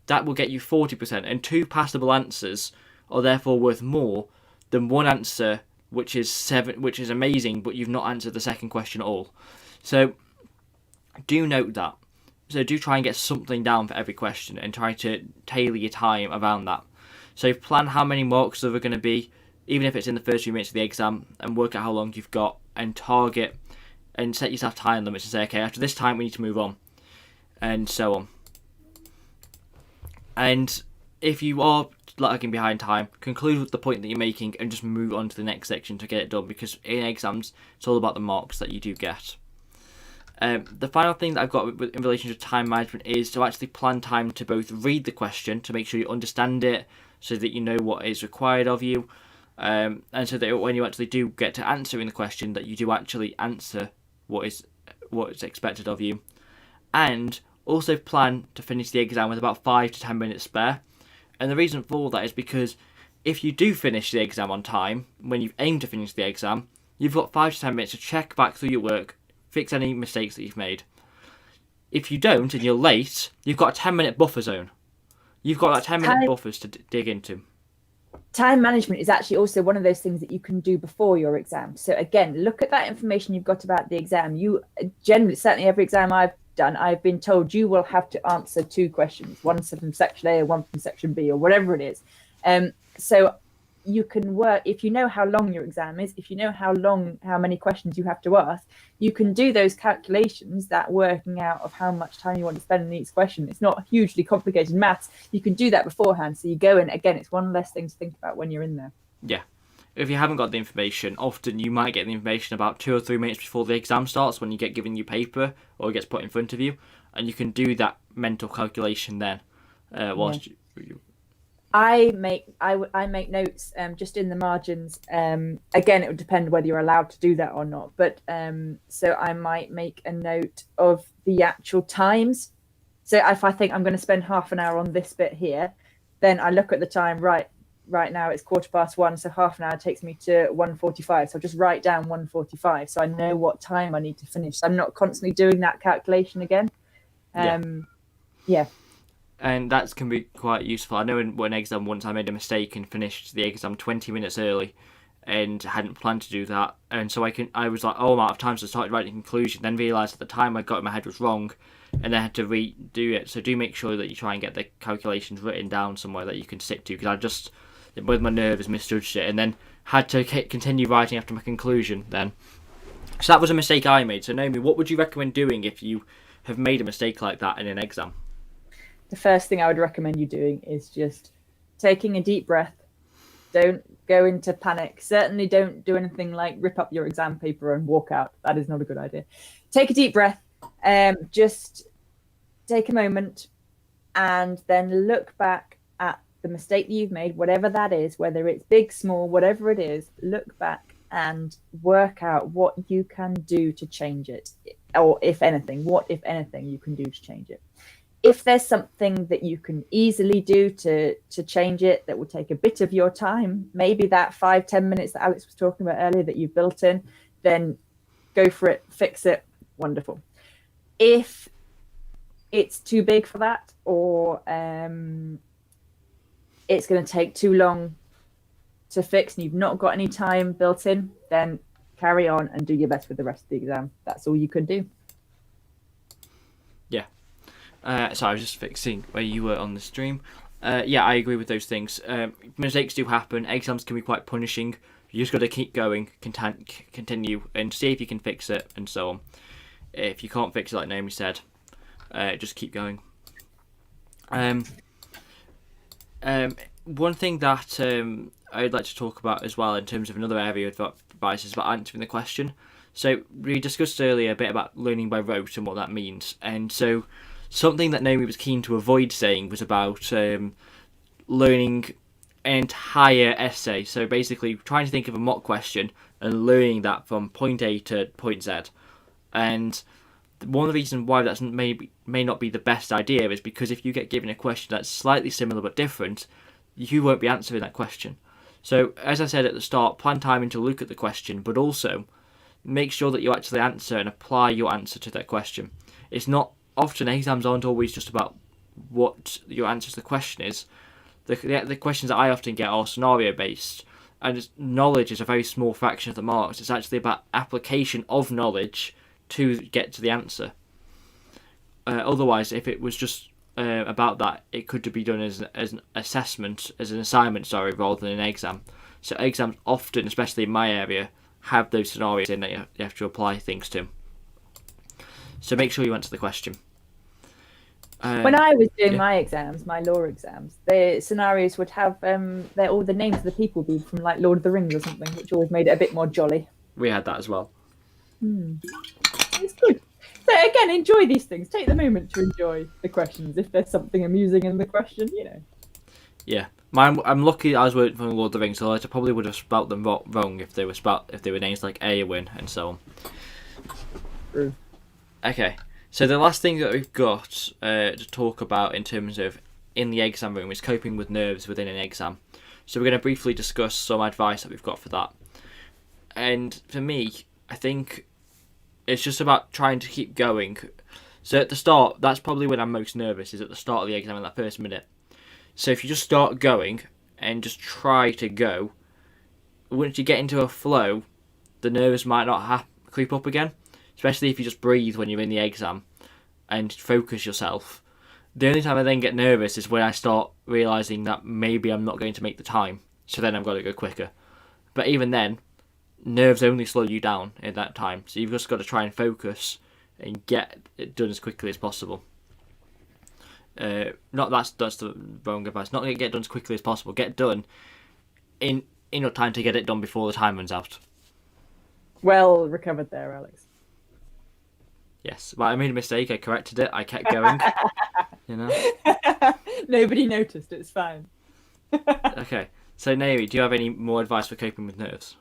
[SPEAKER 1] that will get you 40%. And 2 passable answers are therefore worth more than one answer which is amazing, but you've not answered the second question at all. So do note that. So do try and get something down for every question and try to tailor your time around that. So plan how many marks there are going to be, even if it's in the first few minutes of the exam, and work out how long you've got, and target and set yourself time limits and say, okay, after this time we need to move on, and so on. And if you are lagging behind time, conclude with the point that you're making and just move on to the next section to get it done, because in exams it's all about the marks that you do get. The final thing that I've got in relation to time management is to actually plan time to both read the question to make sure you understand it, so that you know what is required of you, and so that when you actually do get to answering the question, that you do actually answer what is expected of you. And also plan to finish the exam with about 5 to 10 minutes spare. And the reason for that is because if you do finish the exam on time, when you've aimed to finish the exam, you've got 5 to 10 minutes to check back through your work, fix any mistakes that you've made. If you don't and you're late, you've got a 10-minute buffer zone. You've got like 10-minute buffers to dig into.
[SPEAKER 2] Time management is actually also one of those things that you can do before your exam. So again, look at that information you've got about the exam. You generally, certainly every exam I've done, I've been told you will have to answer 2 questions, one from section A or one from section B or whatever it is. So you can work, if you know how long your exam is, if you know how many questions you have to ask, you can do those calculations, that working out of how much time you want to spend on each question. It's not hugely complicated maths. You can do that beforehand. So you go in, again, it's one less thing to think about when you're in there.
[SPEAKER 1] Yeah. If you haven't got the information, often you might get the information about 2 or 3 minutes before the exam starts, when you get given your paper or it gets put in front of you, and you can do that mental calculation then whilst you
[SPEAKER 2] I make notes just in the margins. Again, it would depend whether you're allowed to do that or not. But so I might make a note of the actual times. So if I think I'm going to spend half an hour on this bit here, then I look at the time. Right now it's 1:15, so half an hour takes me to 1:45. So I'll just write down 1:45, so I know what time I need to finish. So I'm not constantly doing that calculation again. Yeah.
[SPEAKER 1] And that can be quite useful. I know in one exam once I made a mistake and finished the exam 20 minutes early and hadn't planned to do that. And so I was like, oh, I'm out of time, so I started writing a conclusion, then realised that the time I got in my head was wrong, and then had to redo it. So do make sure that you try and get the calculations written down somewhere that you can stick to, because I just, with my nerves, misjudged it and then had to continue writing after my conclusion then. So that was a mistake I made. So Naomi, what would you recommend doing if you have made a mistake like that in an exam?
[SPEAKER 2] The first thing I would recommend you doing is just taking a deep breath. Don't go into panic. Certainly don't do anything like rip up your exam paper and walk out. That is not a good idea. Take a deep breath. Just take a moment and then look back at the mistake that you've made, whatever that is, whether it's big, small, whatever it is. Look back and work out what you can do to change it. Or if anything, what, if anything, you can do to change it. If there's something that you can easily do to change it that will take a bit of your time, maybe that 5-10 minutes that Alex was talking about earlier that you've built in, then go for it, fix it, wonderful. If it's too big for that, or it's going to take too long to fix and you've not got any time built in, then carry on and do your best with the rest of the exam. That's all you can do.
[SPEAKER 1] Yeah. So I was just fixing where you were on the stream. Yeah, I agree with those things. Mistakes do happen. Exams can be quite punishing. You just got to keep going, continue, and see if you can fix it, and so on. If you can't fix it, like Naomi said, just keep going. One thing that I'd like to talk about as well, in terms of another area of advice, is about answering the question. So we discussed earlier a bit about learning by rote and what that means, and so something that Naomi was keen to avoid saying was about learning an entire essay. So basically trying to think of a mock question and learning that from point A to point Z. And one of the reasons why that may not be the best idea is because if you get given a question that's slightly similar but different, you won't be answering that question. So, as I said at the start, plan time in to look at the question, but also make sure that you actually answer and apply your answer to that question. It's not often, exams aren't always just about what your answer to the question is. The questions that I often get are scenario based, and knowledge is a very small fraction of the marks. It's actually about application of knowledge to get to the answer. Otherwise, if it was just about that, it could be done as an assessment, as an assignment, rather than an exam. So exams often, especially in my area, have those scenarios in that you have to apply things to. So make sure you answer the question.
[SPEAKER 2] When I was doing my exams, my law exams, the scenarios would have all the names of the people be from like Lord of the Rings or something, which always made it a bit more jolly.
[SPEAKER 1] We had that as well.
[SPEAKER 2] It's good. So again, enjoy these things. Take the moment to enjoy the questions. If there's something amusing in the question,
[SPEAKER 1] Yeah, I'm lucky I was working from Lord of the Rings, so I probably would have spelt them wrong if they were names like Eowyn and so on.
[SPEAKER 2] True.
[SPEAKER 1] Okay. So the last thing that we've got to talk about in terms of in the exam room is coping with nerves within an exam. So we're going to briefly discuss some advice that we've got for that. And for me, I think it's just about trying to keep going. So at the start, that's probably when I'm most nervous, is at the start of the exam in that first minute. So if you just start going and just try to go, once you get into a flow, the nerves might not creep up again. Especially if you just breathe when you're in the exam and focus yourself. The only time I then get nervous is when I start realising that maybe I'm not going to make the time. So then I've got to go quicker. But even then, nerves only slow you down in that time. So you've just got to try and focus and get it done as quickly as possible. That's the wrong advice. Not going to get done as quickly as possible. Get done in enough time to get it done before the time runs out.
[SPEAKER 2] Well recovered there, Alex.
[SPEAKER 1] Yes, but I made a mistake. I corrected it. I kept going.
[SPEAKER 2] Nobody noticed. It's fine.
[SPEAKER 1] Okay. So, Naomi, do you have any more advice for coping with nerves?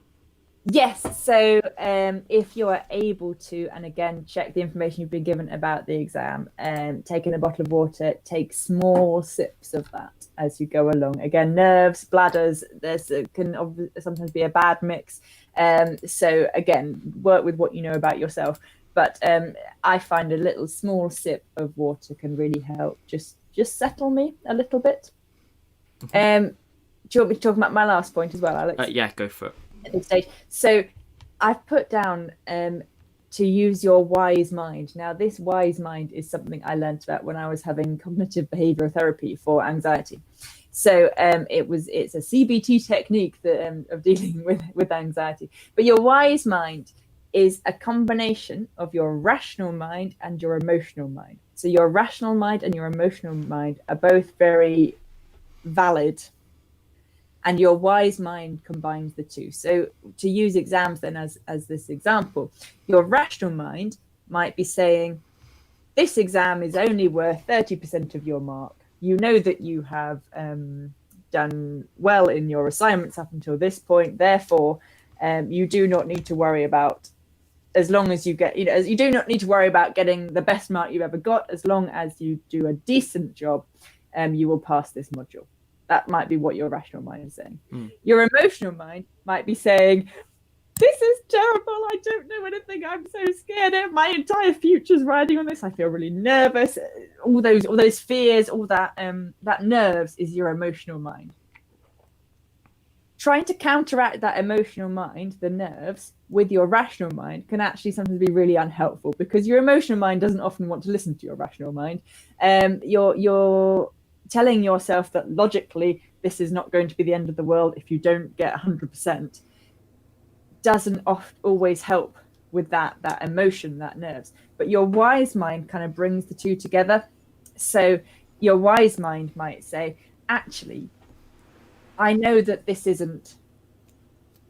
[SPEAKER 2] Yes. So, if you are able to, and again, check the information you've been given about the exam, take in a bottle of water, take small sips of that as you go along. Again, nerves, bladders, can sometimes be a bad mix. So, again, work with what you know about yourself. But I find a little small sip of water can really help just settle me a little bit. Mm-hmm. Do you want me to talk about my last point as well, Alex?
[SPEAKER 1] Yeah, go for it.
[SPEAKER 2] At this stage. So I've put down to use your wise mind. Now, this wise mind is something I learned about when I was having cognitive behavioral therapy for anxiety. So it's a CBT technique that, of dealing with anxiety. But your wise mind is a combination of your rational mind and your emotional mind. So your rational mind and your emotional mind are both very valid, and your wise mind combines the two. So to use exams then as this example, your rational mind might be saying, this exam is only worth 30% of your mark. You know that you have done well in your assignments up until this point. Therefore, you do not need to worry about, as long as you get, you do not need to worry about getting the best mark you've ever got. As long as you do a decent job, you will pass this module. That might be what your rational mind is saying. Your emotional mind might be saying, this is terrible. I don't know anything. I'm so scared. My entire future's riding on this. I feel really nervous. All those fears, all that nerves is your emotional mind. Trying to counteract that emotional mind, the nerves, with your rational mind can actually sometimes be really unhelpful, because your emotional mind doesn't often want to listen to your rational mind. You're telling yourself that logically this is not going to be the end of the world if you don't get 100%. Doesn't always help with that emotion, that nerves. But your wise mind kind of brings the two together. So your wise mind might say, actually, I know that this isn't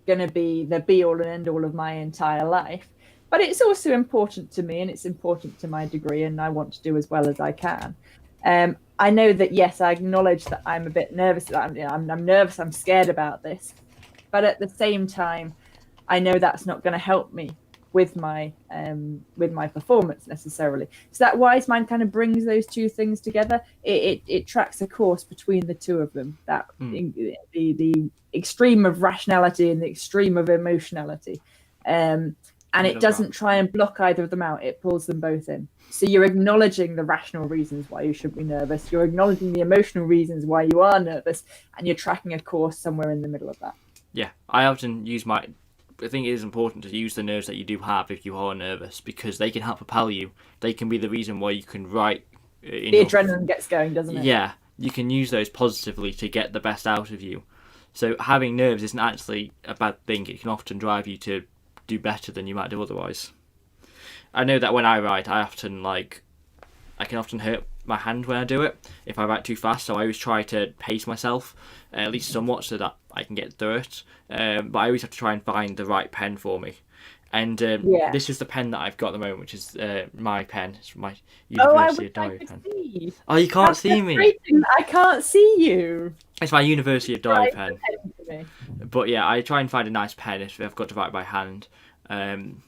[SPEAKER 2] going to be the be all and end all of my entire life, but it's also important to me, and it's important to my degree, and I want to do as well as I can. I know that, yes, I acknowledge that I'm a bit nervous. That I'm nervous. I'm scared about this, but at the same time, I know that's not going to help me with my performance necessarily. So that wise mind kind of brings those two things together. It tracks a course between the two of them. That the extreme of rationality and the extreme of emotionality. And it doesn't try and block either of them out. It pulls them both in. So you're acknowledging the rational reasons why you should be nervous. You're acknowledging the emotional reasons why you are nervous, and you're tracking a course somewhere in the middle of that.
[SPEAKER 1] Yeah, I often use I think it is important to use the nerves that you do have if you are nervous, because they can help propel you. They can be the reason why you can write.
[SPEAKER 2] The adrenaline gets going, doesn't it?
[SPEAKER 1] Yeah, you can use those positively to get the best out of you. So having nerves isn't actually a bad thing. It can often drive you to do better than you might do otherwise. I know that when I write, I can often hurt my hand when I do it if I write too fast, so I always try to pace myself at least somewhat so that I can get through it. But I always have to try and find the right pen for me. And this is the pen that I've got at the moment, which is my pen. It's my University of Diary pen.
[SPEAKER 2] See.
[SPEAKER 1] Oh, you can't see me.
[SPEAKER 2] I can't see you.
[SPEAKER 1] It's my University of Diary pen. But yeah, I try and find a nice pen if I've got to write by hand. And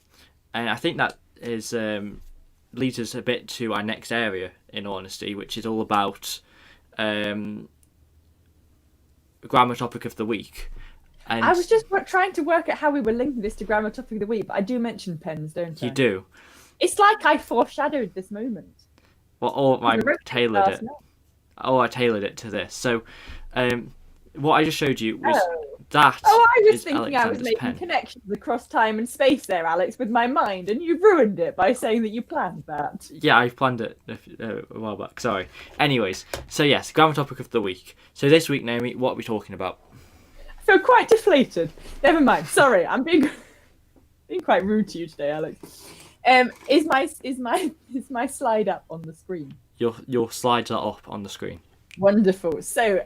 [SPEAKER 1] I think that is leads us a bit to our next area, in honesty, which is all about grammar topic of the week. And
[SPEAKER 2] I was just trying to work out how we were linking this to grammar topic of the week, but I do mention pens, don't I?
[SPEAKER 1] You do.
[SPEAKER 2] It's like I foreshadowed this moment.
[SPEAKER 1] Well, or I tailored it. I tailored it to this. So, what I just showed you was that.
[SPEAKER 2] Oh, I was thinking
[SPEAKER 1] Alexander's
[SPEAKER 2] I was making
[SPEAKER 1] pen.
[SPEAKER 2] connections across time and space there, Alex, with my mind, and you ruined it by saying that you planned that.
[SPEAKER 1] Yeah, I planned it a while back. Sorry. Anyways, so yes, grammar topic of the week. So this week, Naomi, what are we talking about?
[SPEAKER 2] I feel quite deflated. Never mind. Sorry, I'm being quite rude to you today, Alex. Is my slide up on the screen?
[SPEAKER 1] Your slides are up on the screen.
[SPEAKER 2] Wonderful. So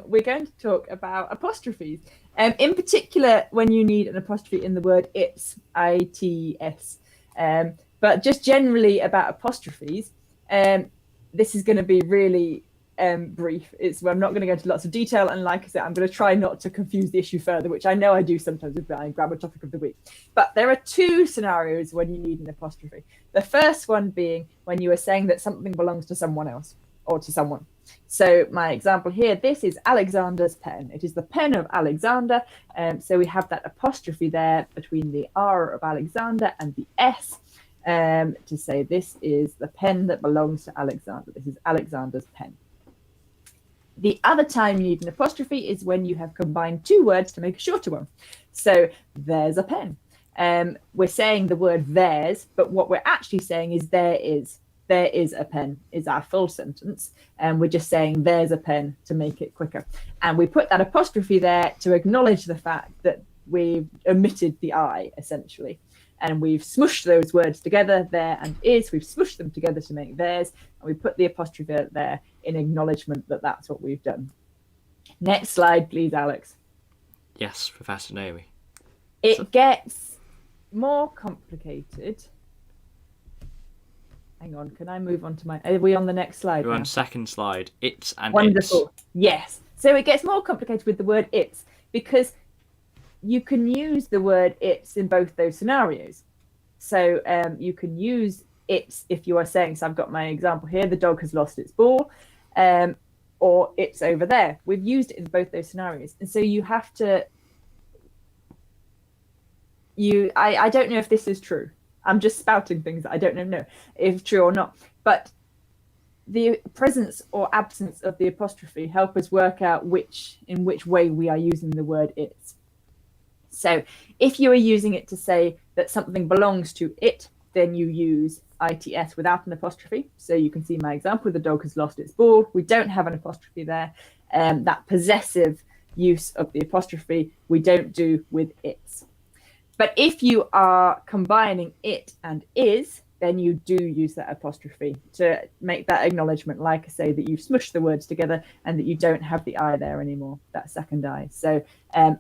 [SPEAKER 2] we're going to talk about apostrophes. In particular, when you need an apostrophe in the word its, I-T-S. But just generally about apostrophes, this is going to be really brief. I'm not going to go into lots of detail, and like I said, I'm going to try not to confuse the issue further, which I know I do sometimes with my grammar topic of the week. But there are two scenarios when you need an apostrophe. The first one being when you are saying that something belongs to someone else or to someone. So my example here, this is Alexander's pen. It is the pen of Alexander. So we have that apostrophe there between the R of Alexander and the S to say this is the pen that belongs to Alexander. This is Alexander's pen. The other time you need an apostrophe is when you have combined two words to make a shorter one. So there's a pen. We're saying the word theirs, but what we're actually saying is there is. There is a pen is our full sentence. And we're just saying there's a pen to make it quicker. And we put that apostrophe there to acknowledge the fact that we've omitted the I, essentially. And we've smushed those words together, there and is. We've smushed them together to make theirs. And we put the apostrophe there in acknowledgement that that's what we've done. Next slide, please, Alex.
[SPEAKER 1] Yes, Professor Naomi.
[SPEAKER 2] It gets more complicated. Hang on, can I move on to my... Are we on the next slide?
[SPEAKER 1] We're on second slide. It's and
[SPEAKER 2] Wonderful.
[SPEAKER 1] It's.
[SPEAKER 2] Yes. So it gets more complicated with the word it's, because you can use the word it's in both those scenarios. So you can use it's if you are saying, so I've got my example here, the dog has lost its ball, or it's over there. We've used it in both those scenarios. And so you have to... I don't know if this is true. I'm just spouting things that I don't know if true or not. But the presence or absence of the apostrophe help us work out in which way we are using the word it's. So if you are using it to say that something belongs to it, then you use its without an apostrophe. So you can see my example, the dog has lost its ball. We don't have an apostrophe there. That possessive use of the apostrophe we don't do with its. But if you are combining it and is, then you do use that apostrophe to make that acknowledgement, like I say, that you've smushed the words together and that you don't have the I there anymore, that second I. So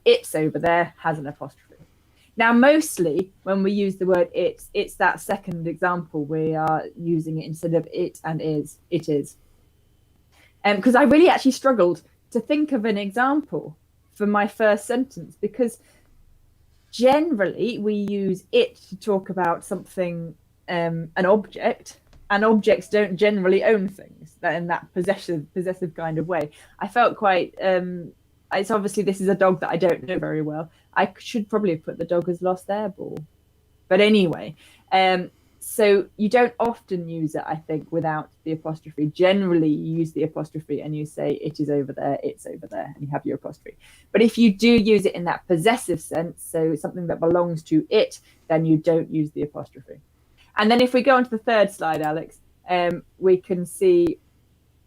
[SPEAKER 2] it's over there has an apostrophe. Now, mostly when we use the word it's that second example. We are using it instead of it and is, it is. Because I really actually struggled to think of an example for my first sentence, because generally we use it to talk about something, an object, and objects don't generally own things in that possessive kind of way. I felt quite it's obviously this is a dog that I don't know very well. I should probably have put the dog has lost their ball, but anyway, so you don't often use it, I think, without the apostrophe. Generally, you use the apostrophe and you say it is over there, it's over there, and you have your apostrophe. But if you do use it in that possessive sense, so something that belongs to it, then you don't use the apostrophe. And then if we go on to the third slide, Alex, we can see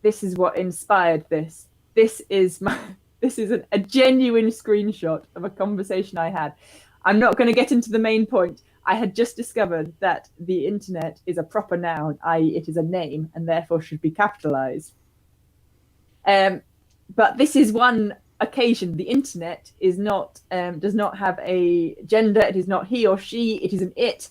[SPEAKER 2] this is what inspired this. This is a genuine screenshot of a conversation I had. I'm not going to get into the main point. I had just discovered that the internet is a proper noun, i.e. it is a name, and therefore should be capitalized. But this is one occasion. The internet is not does not have a gender. It is not he or she. It is an it.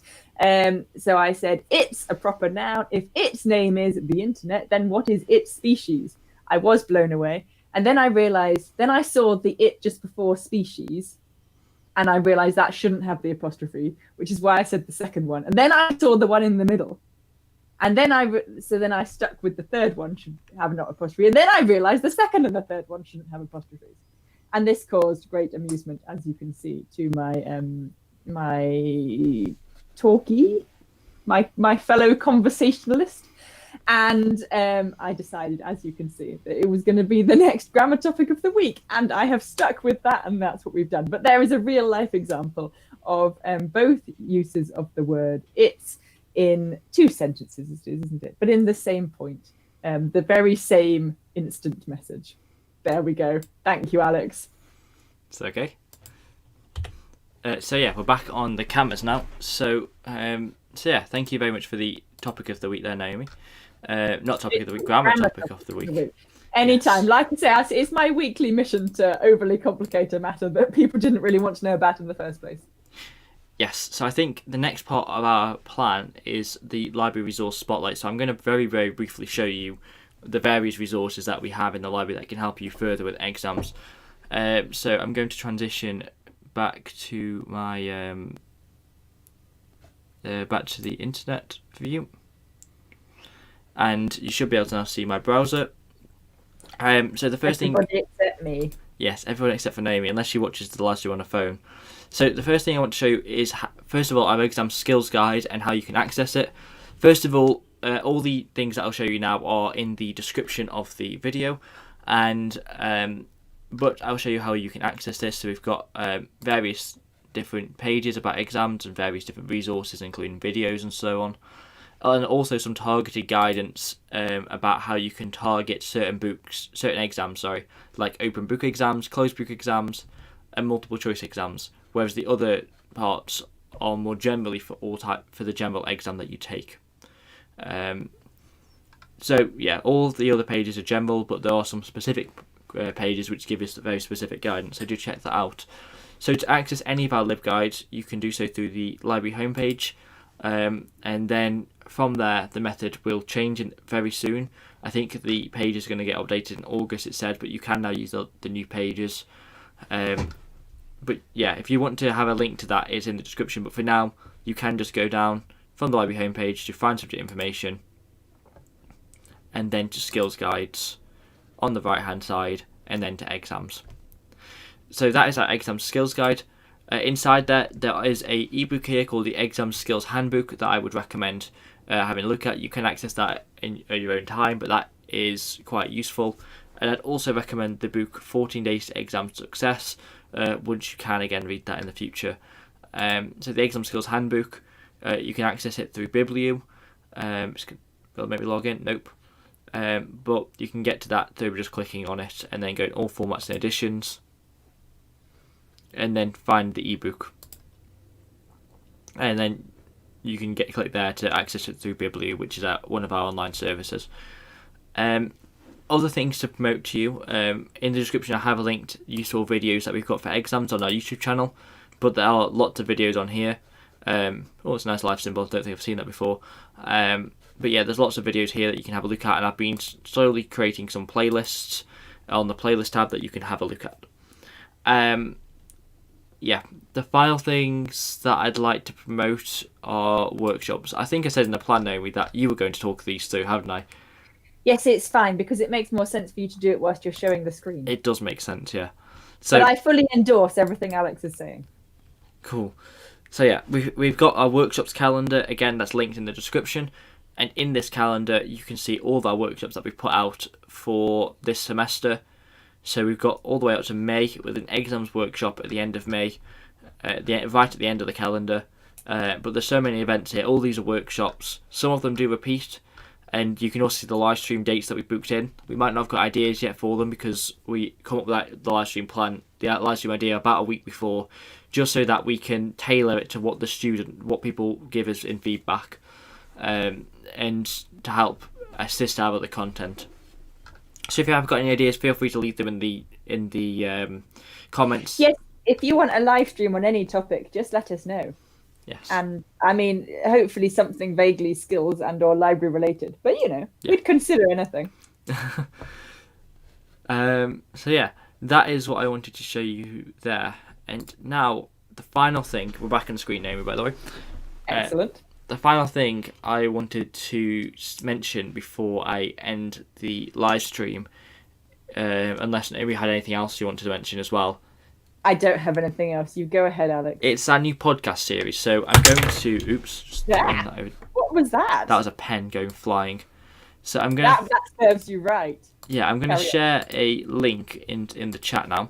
[SPEAKER 2] So I said, it's a proper noun. If its name is the internet, then what is its species? I was blown away. And then I realized, then I saw the it just before species. And I realized that shouldn't have the apostrophe, which is why I said the second one. And then I saw the one in the middle. And then I stuck with the third one should have not apostrophe. And then I realized the second and the third one shouldn't have apostrophes. And this caused great amusement, as you can see, to my talkie, my fellow conversationalist. And I decided, as you can see, that it was going to be the next grammar topic of the week. And I have stuck with that, and that's what we've done. But there is a real life example of both uses of the word it's in two sentences, isn't it? But in the same point, the very same instant message. There we go. Thank you, Alex.
[SPEAKER 1] It's okay. So yeah, we're back on the cameras now. So yeah, thank you very much for the topic of the week there, Naomi. Not topic of the week, grammar topic of the week.
[SPEAKER 2] Anytime. Yes. Like I say, it's my weekly mission to overly complicate a matter that people didn't really want to know about in the first place.
[SPEAKER 1] Yes, so I think the next part of our plan is the library resource spotlight. So I'm going to very, very briefly show you the various resources that we have in the library that can help you further with exams. So I'm going to transition back to my back to the internet view. And you should be able to now see my browser. So the first
[SPEAKER 2] Everybody except me.
[SPEAKER 1] Yes, everyone except for Naomi, unless she watches the live stream on her phone. So the first thing I want to show you is, first of all, our exam skills guide and how you can access it. First of all the things that I'll show you now are in the description of the video, and but I'll show you how you can access this. So we've got various different pages about exams and various different resources, including videos and so on. And also some targeted guidance about how you can target certain exams, like open book exams, closed book exams, and multiple choice exams. Whereas the other parts are more generally for the general exam that you take. So yeah, all the other pages are general, but there are some specific pages which give us very specific guidance. So do check that out. So to access any of our LibGuides, you can do so through the library homepage. And then from there the method will change very soon. I think the page is going to get updated in August, it said, but you can now use the new pages. But yeah, if you want to have a link to that, it's in the description, but for now you can just go down from the library homepage to find subject information and then to skills guides on the right hand side and then to exams. So that is our exam skills guide. Inside there is a ebook here called the Exam Skills Handbook that I would recommend having a look at. You can access that in your own time, but that is quite useful. And I'd also recommend the book 14 Days to Exam Success, once you can again read that in the future. So the Exam Skills Handbook, you can access it through Biblio. Will maybe log in? Nope. But you can get to that through just clicking on it and then go in all formats and editions, and then find the ebook, and then you can click there to access it through Biblio, which is one of our online services. Other things to promote to you, in the description I have linked useful videos that we've got for exams on our YouTube channel, but there are lots of videos on here. It's a nice life symbol, I don't think I've seen that before. But yeah, there's lots of videos here that you can have a look at, and I've been slowly creating some playlists on the playlist tab that you can have a look at. yeah, the final things that I'd like to promote are workshops. I think I said in the plan, Naomi, that you were going to talk these through, haven't I?
[SPEAKER 2] Yes, it's fine because it makes more sense for you to do it whilst you're showing the screen.
[SPEAKER 1] It does make sense, yeah. So
[SPEAKER 2] But I fully endorse everything Alex is saying.
[SPEAKER 1] cool. So yeah, we've got our workshops calendar, again, that's linked in the description. And in this calendar, you can see all of our workshops that we've put out for this semester. So we've got all the way up to May with an exams workshop at the end of May, right at the end of the calendar. But there's so many events here. All these are workshops. Some of them do repeat, and you can also see the live stream dates that we booked in. We might not have got ideas yet for them because we come up with the live stream plan, the live stream idea about a week before, just so that we can tailor it to what people give us in feedback, and to help assist our other content. So if you have got any ideas, feel free to leave them in the comments.
[SPEAKER 2] Yes, if you want a live stream on any topic, just let us know.
[SPEAKER 1] Yes.
[SPEAKER 2] And I mean, hopefully something vaguely skills and or library related. But we'd consider anything.
[SPEAKER 1] So yeah, that is what I wanted to show you there. And now the final thing, we're back on the screen, Naomi, by the way.
[SPEAKER 2] Excellent.
[SPEAKER 1] The final thing I wanted to mention before I end the live stream, unless Naomi had anything else you wanted to mention as well.
[SPEAKER 2] I don't have anything else. You go ahead, Alex.
[SPEAKER 1] It's our new podcast series, so I'm going to... Oops.
[SPEAKER 2] What was that?
[SPEAKER 1] That was a pen going flying. So I'm going
[SPEAKER 2] that serves you right.
[SPEAKER 1] Yeah, I'm going to share a link in the chat now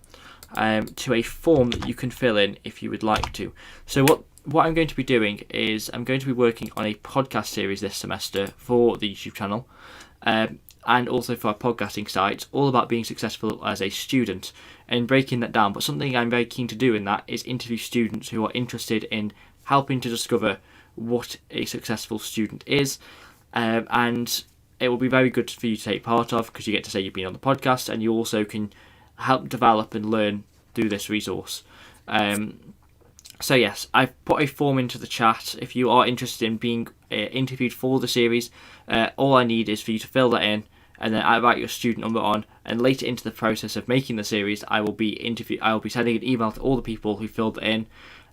[SPEAKER 1] to a form that you can fill in if you would like to. So what I'm going to be doing is I'm going to be working on a podcast series this semester for the YouTube channel, and also for our podcasting site, all about being successful as a student and breaking that down. But something I'm very keen to do in that is interview students who are interested in helping to discover what a successful student is, and it will be very good for you to take part of because you get to say you've been on the podcast, and you also can help develop and learn through this resource. So yes, I've put a form into the chat. If you are interested in being interviewed for the series, all I need is for you to fill that in, and then I write your student number on. And later into the process of making the series, I will be sending an email to all the people who filled it in,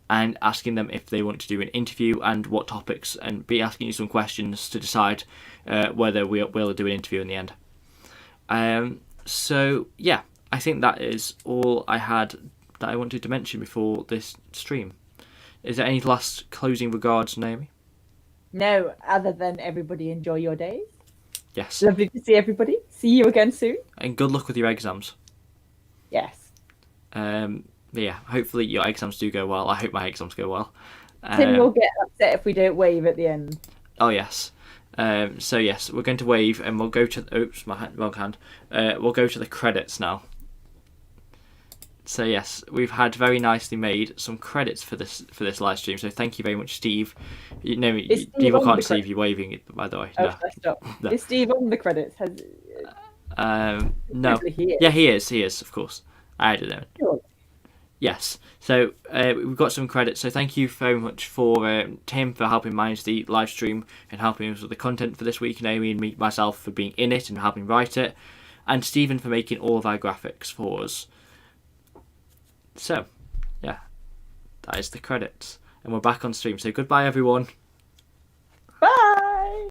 [SPEAKER 1] and asking them if they want to do an interview and what topics, and be asking you some questions to decide whether we will do an interview in the end. So yeah, I think that is all I had that I wanted to mention before this stream. Is there any last closing regards, Naomi?
[SPEAKER 2] No, other than everybody enjoy your days.
[SPEAKER 1] Yes.
[SPEAKER 2] Lovely to see everybody. See you again soon.
[SPEAKER 1] And good luck with your exams.
[SPEAKER 2] Yes.
[SPEAKER 1] Yeah, hopefully your exams do go well. I hope my exams go well.
[SPEAKER 2] Tim will get upset if we don't wave at the end.
[SPEAKER 1] Oh yes. So yes, we're going to wave, and we'll go to... Oops, wrong hand. We'll go to the credits now. So yes, we've had very nicely made some credits for this live stream. So thank you very much, Steve. People can't see if you're waving it, by the way.
[SPEAKER 2] Oh, stop. No. Is Steve on the credits?
[SPEAKER 1] No. Yeah, he is, of course. I added him.
[SPEAKER 2] Sure.
[SPEAKER 1] Yes. So we've got some credits. So thank you very much for Tim for helping manage the live stream and helping us with the content for this week. Naomi and myself for being in it and helping write it, and Stephen for making all of our graphics for us. So, yeah, that is the credits. And we're back on stream. So goodbye, everyone.